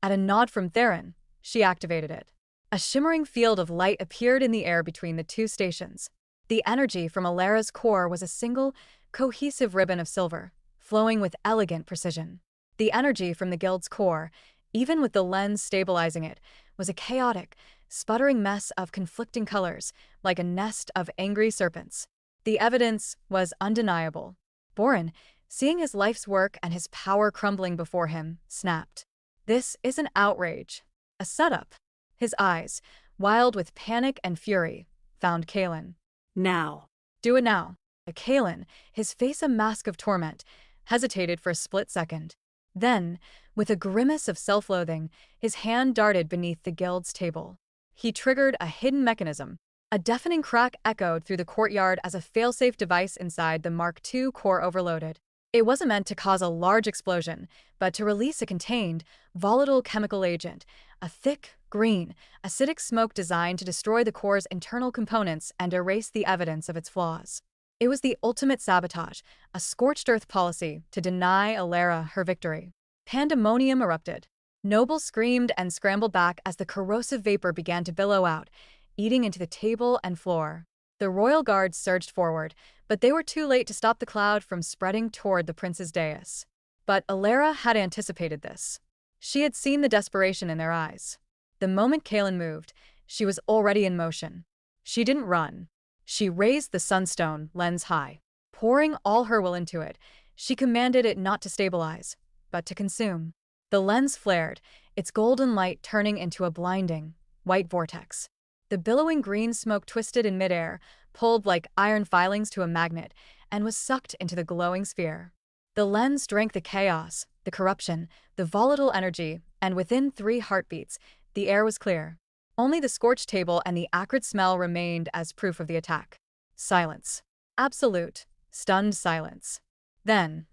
At a nod from Theron, she activated it. A shimmering field of light appeared in the air between the 2 stations. The energy from Alara's core was a single, cohesive ribbon of silver, flowing with elegant precision. The energy from the guild's core, even with the lens stabilizing it, was a chaotic, sputtering mess of conflicting colors, like a nest of angry serpents. The evidence was undeniable. Borin, seeing his life's work and his power crumbling before him, snapped. This is an outrage. A setup. His eyes, wild with panic and fury, found Kalen. Now. Do it now. Kalen, his face a mask of torment, hesitated for a split second. Then, with a grimace of self-loathing, his hand darted beneath the guild's table. He triggered a hidden mechanism. A deafening crack echoed through the courtyard as a failsafe device inside the Mark II core overloaded. It wasn't meant to cause a large explosion, but to release a contained, volatile chemical agent, a thick, green, acidic smoke designed to destroy the core's internal components and erase the evidence of its flaws. It was the ultimate sabotage, a scorched earth policy to deny Alara her victory. Pandemonium erupted. Nobles screamed and scrambled back as the corrosive vapor began to billow out, eating into the table and floor. The royal guards surged forward, but they were too late to stop the cloud from spreading toward the prince's dais. But Alara had anticipated this. She had seen the desperation in their eyes. The moment Kalen moved, she was already in motion. She didn't run. She raised the sunstone lens high. Pouring all her will into it, she commanded it not to stabilize, but to consume. The lens flared, its golden light turning into a blinding, white vortex. The billowing green smoke twisted in midair, pulled like iron filings to a magnet, and was sucked into the glowing sphere. The lens drank the chaos, the corruption, the volatile energy, and within 3 heartbeats, the air was clear. Only the scorched table and the acrid smell remained as proof of the attack. Silence. Absolute, stunned silence. Then,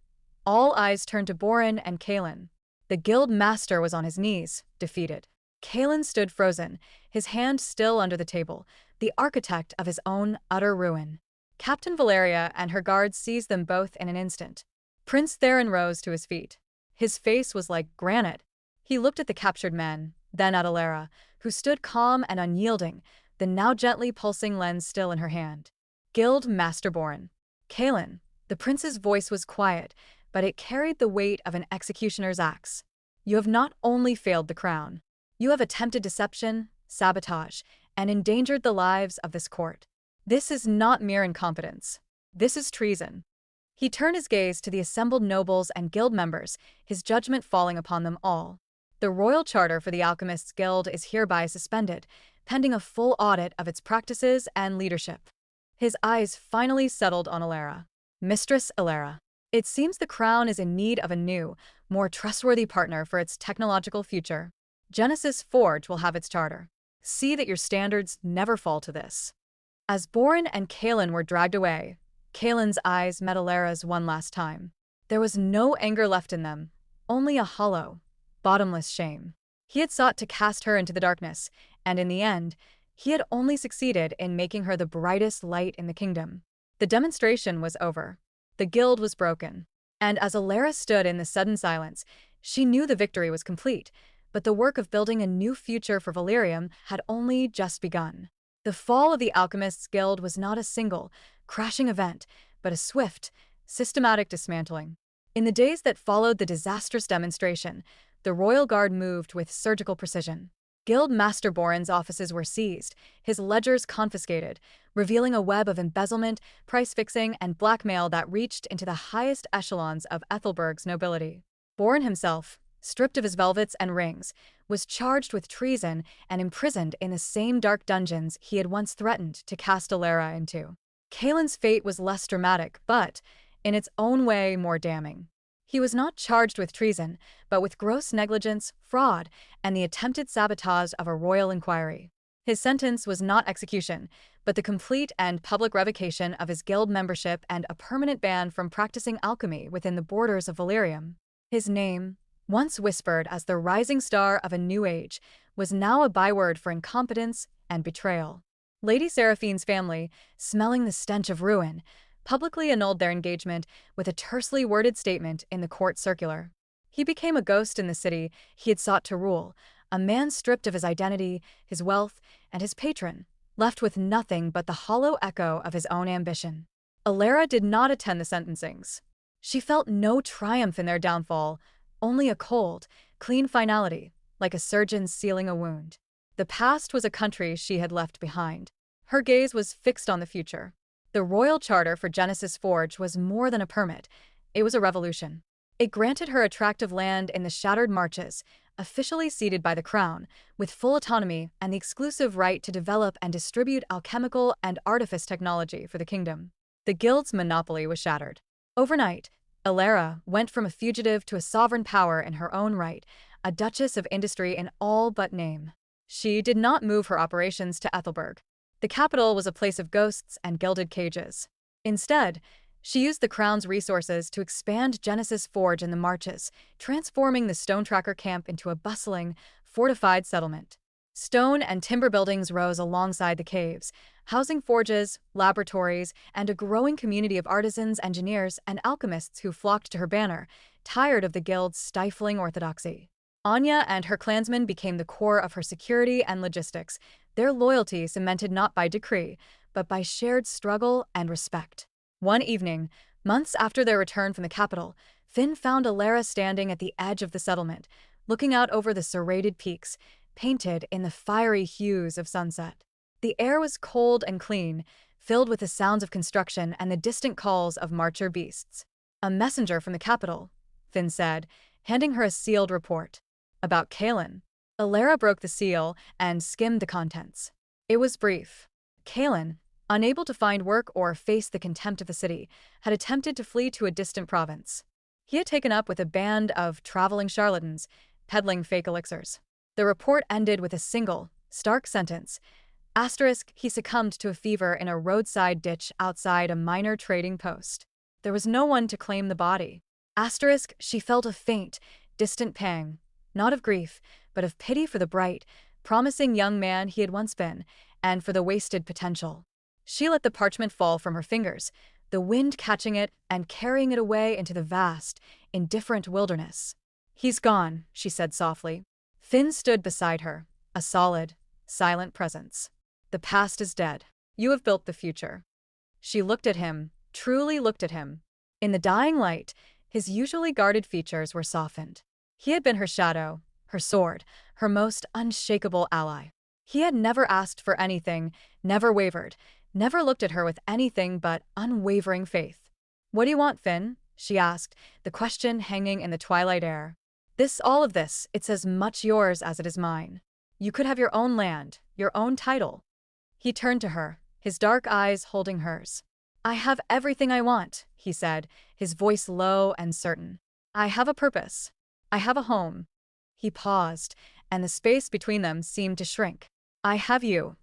all eyes turned to Borin and Kalen. The guild master was on his knees, defeated. Kalen stood frozen, his hand still under the table, the architect of his own utter ruin. Captain Valeria and her guards seized them both in an instant. Prince Theron rose to his feet. His face was like granite. He looked at the captured men, then at Alara, who stood calm and unyielding, the now gently pulsing lens still in her hand. Guild Master Borin. Kalen. The prince's voice was quiet, but it carried the weight of an executioner's axe. You have not only failed the crown. You have attempted deception, sabotage, and endangered the lives of this court. This is not mere incompetence. This is treason. He turned his gaze to the assembled nobles and guild members, his judgment falling upon them all. The royal charter for the Alchemists Guild is hereby suspended, pending a full audit of its practices and leadership. His eyes finally settled on Alara. Mistress Alara. It seems the crown is in need of a new, more trustworthy partner for its technological future. Genesis Forge will have its charter. See that your standards never fall to this. As Borin and Kalen were dragged away, Kalen's eyes met Alara's one last time. There was no anger left in them, only a hollow, bottomless shame. He had sought to cast her into the darkness, and in the end, he had only succeeded in making her the brightest light in the kingdom. The demonstration was over. The guild was broken. And as Alara stood in the sudden silence, she knew the victory was complete, but the work of building a new future for Valerium had only just begun. The fall of the Alchemists Guild was not a single, crashing event, but a swift, systematic dismantling. In the days that followed the disastrous demonstration, the Royal Guard moved with surgical precision. Guild Master Borin's offices were seized, his ledgers confiscated, revealing a web of embezzlement, price-fixing, and blackmail that reached into the highest echelons of Ethelberg's nobility. Borin himself, stripped of his velvets and rings, was charged with treason and imprisoned in the same dark dungeons he had once threatened to cast Alara into. Kalen's fate was less dramatic, but, in its own way, more damning. He was not charged with treason, but with gross negligence, fraud, and the attempted sabotage of a royal inquiry. His sentence was not execution, but the complete and public revocation of his guild membership and a permanent ban from practicing alchemy within the borders of Valerium. His name, once whispered as the rising star of a new age, was now a byword for incompetence and betrayal. Lady Seraphine's family, smelling the stench of ruin, publicly annulled their engagement with a tersely worded statement in the court circular. He became a ghost in the city he had sought to rule, a man stripped of his identity, his wealth, and his patron, left with nothing but the hollow echo of his own ambition. Alara did not attend the sentencings. She felt no triumph in their downfall, only a cold, clean finality, like a surgeon sealing a wound. The past was a country she had left behind. Her gaze was fixed on the future. The royal charter for Genesis Forge was more than a permit. It was a revolution. It granted her a tract of land in the Shattered Marches, officially ceded by the crown, with full autonomy and the exclusive right to develop and distribute alchemical and artifice technology for the kingdom. The guild's monopoly was shattered. Overnight, Alara went from a fugitive to a sovereign power in her own right, a duchess of industry in all but name. She did not move her operations to Ethelberg. The capital was a place of ghosts and gilded cages. Instead, she used the crown's resources to expand Genesis Forge in the Marches, transforming the Stonetracker camp into a bustling, fortified settlement. Stone and timber buildings rose alongside the caves, housing forges, laboratories, and a growing community of artisans, engineers, and alchemists who flocked to her banner, tired of the guild's stifling orthodoxy. Anya and her clansmen became the core of her security and logistics, their loyalty cemented not by decree, but by shared struggle and respect. One evening, months after their return from the capital, Finn found Alara standing at the edge of the settlement, looking out over the serrated peaks, painted in the fiery hues of sunset. The air was cold and clean, filled with the sounds of construction and the distant calls of marcher beasts. "A messenger from the capital," Finn said, handing her a sealed report. "About Kalen." Alara broke the seal and skimmed the contents. It was brief. Kalen, unable to find work or face the contempt of the city, had attempted to flee to a distant province. He had taken up with a band of traveling charlatans, peddling fake elixirs. The report ended with a single, stark sentence. Asterisk, he succumbed to a fever in a roadside ditch outside a minor trading post. There was no one to claim the body. Asterisk, she felt a faint, distant pang, not of grief, but of pity for the bright, promising young man he had once been, and for the wasted potential. She let the parchment fall from her fingers, the wind catching it and carrying it away into the vast, indifferent wilderness. He's gone, she said softly. Finn stood beside her, a solid, silent presence. The past is dead. You have built the future. She looked at him, truly looked at him. In the dying light, his usually guarded features were softened. He had been her shadow, her sword, her most unshakable ally. He had never asked for anything, never wavered, never looked at her with anything but unwavering faith. "What do you want, Finn?" she asked, the question hanging in the twilight air. All of this, it's as much yours as it is mine. You could have your own land, your own title." He turned to her, his dark eyes holding hers. "I have everything I want," he said, his voice low and certain. "I have a purpose. I have a home." He paused, and the space between them seemed to shrink. "I have you."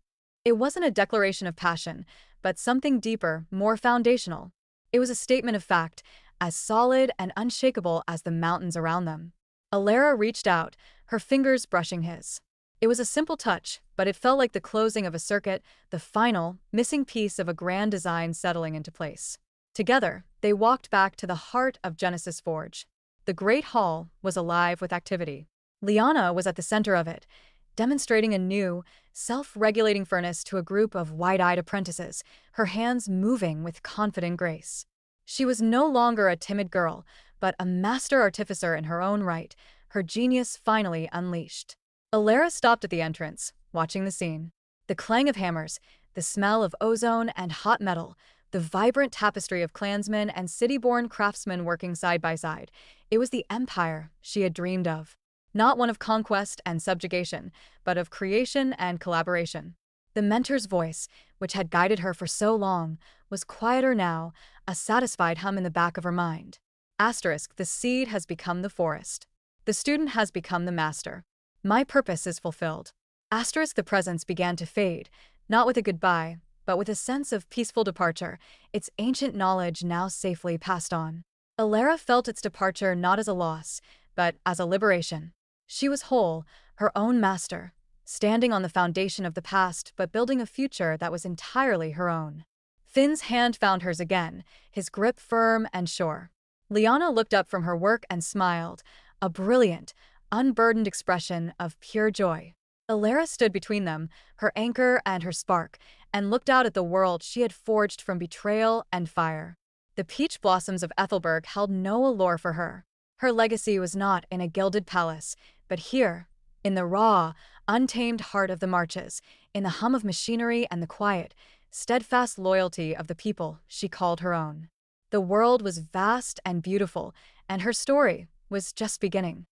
It wasn't a declaration of passion, but something deeper, more foundational. It was a statement of fact, as solid and unshakable as the mountains around them. Alara reached out, her fingers brushing his. It was a simple touch, but it felt like the closing of a circuit, the final, missing piece of a grand design settling into place. Together, they walked back to the heart of Genesis Forge. The Great Hall was alive with activity. Liana was at the center of it, demonstrating a new, self-regulating furnace to a group of wide-eyed apprentices, her hands moving with confident grace. She was no longer a timid girl, but a master artificer in her own right, her genius finally unleashed. Alara stopped at the entrance, watching the scene. The clang of hammers, the smell of ozone and hot metal, the vibrant tapestry of clansmen and city-born craftsmen working side by side. It was the empire she had dreamed of. Not one of conquest and subjugation, but of creation and collaboration. The mentor's voice, which had guided her for so long, was quieter now, a satisfied hum in the back of her mind. Asterisk, the seed has become the forest. The student has become the master. My purpose is fulfilled. Asterisk, the presence began to fade, not with a goodbye, but with a sense of peaceful departure, its ancient knowledge now safely passed on. Alara felt its departure not as a loss, but as a liberation. She was whole, her own master, standing on the foundation of the past but building a future that was entirely her own. Finn's hand found hers again, his grip firm and sure. Liana looked up from her work and smiled, a brilliant, unburdened expression of pure joy. Alara stood between them, her anchor and her spark, and looked out at the world she had forged from betrayal and fire. The peach blossoms of Ethelberg held no allure for her. Her legacy was not in a gilded palace, but here, in the raw, untamed heart of the marches, in the hum of machinery and the quiet, steadfast loyalty of the people she called her own. The world was vast and beautiful, and her story was just beginning.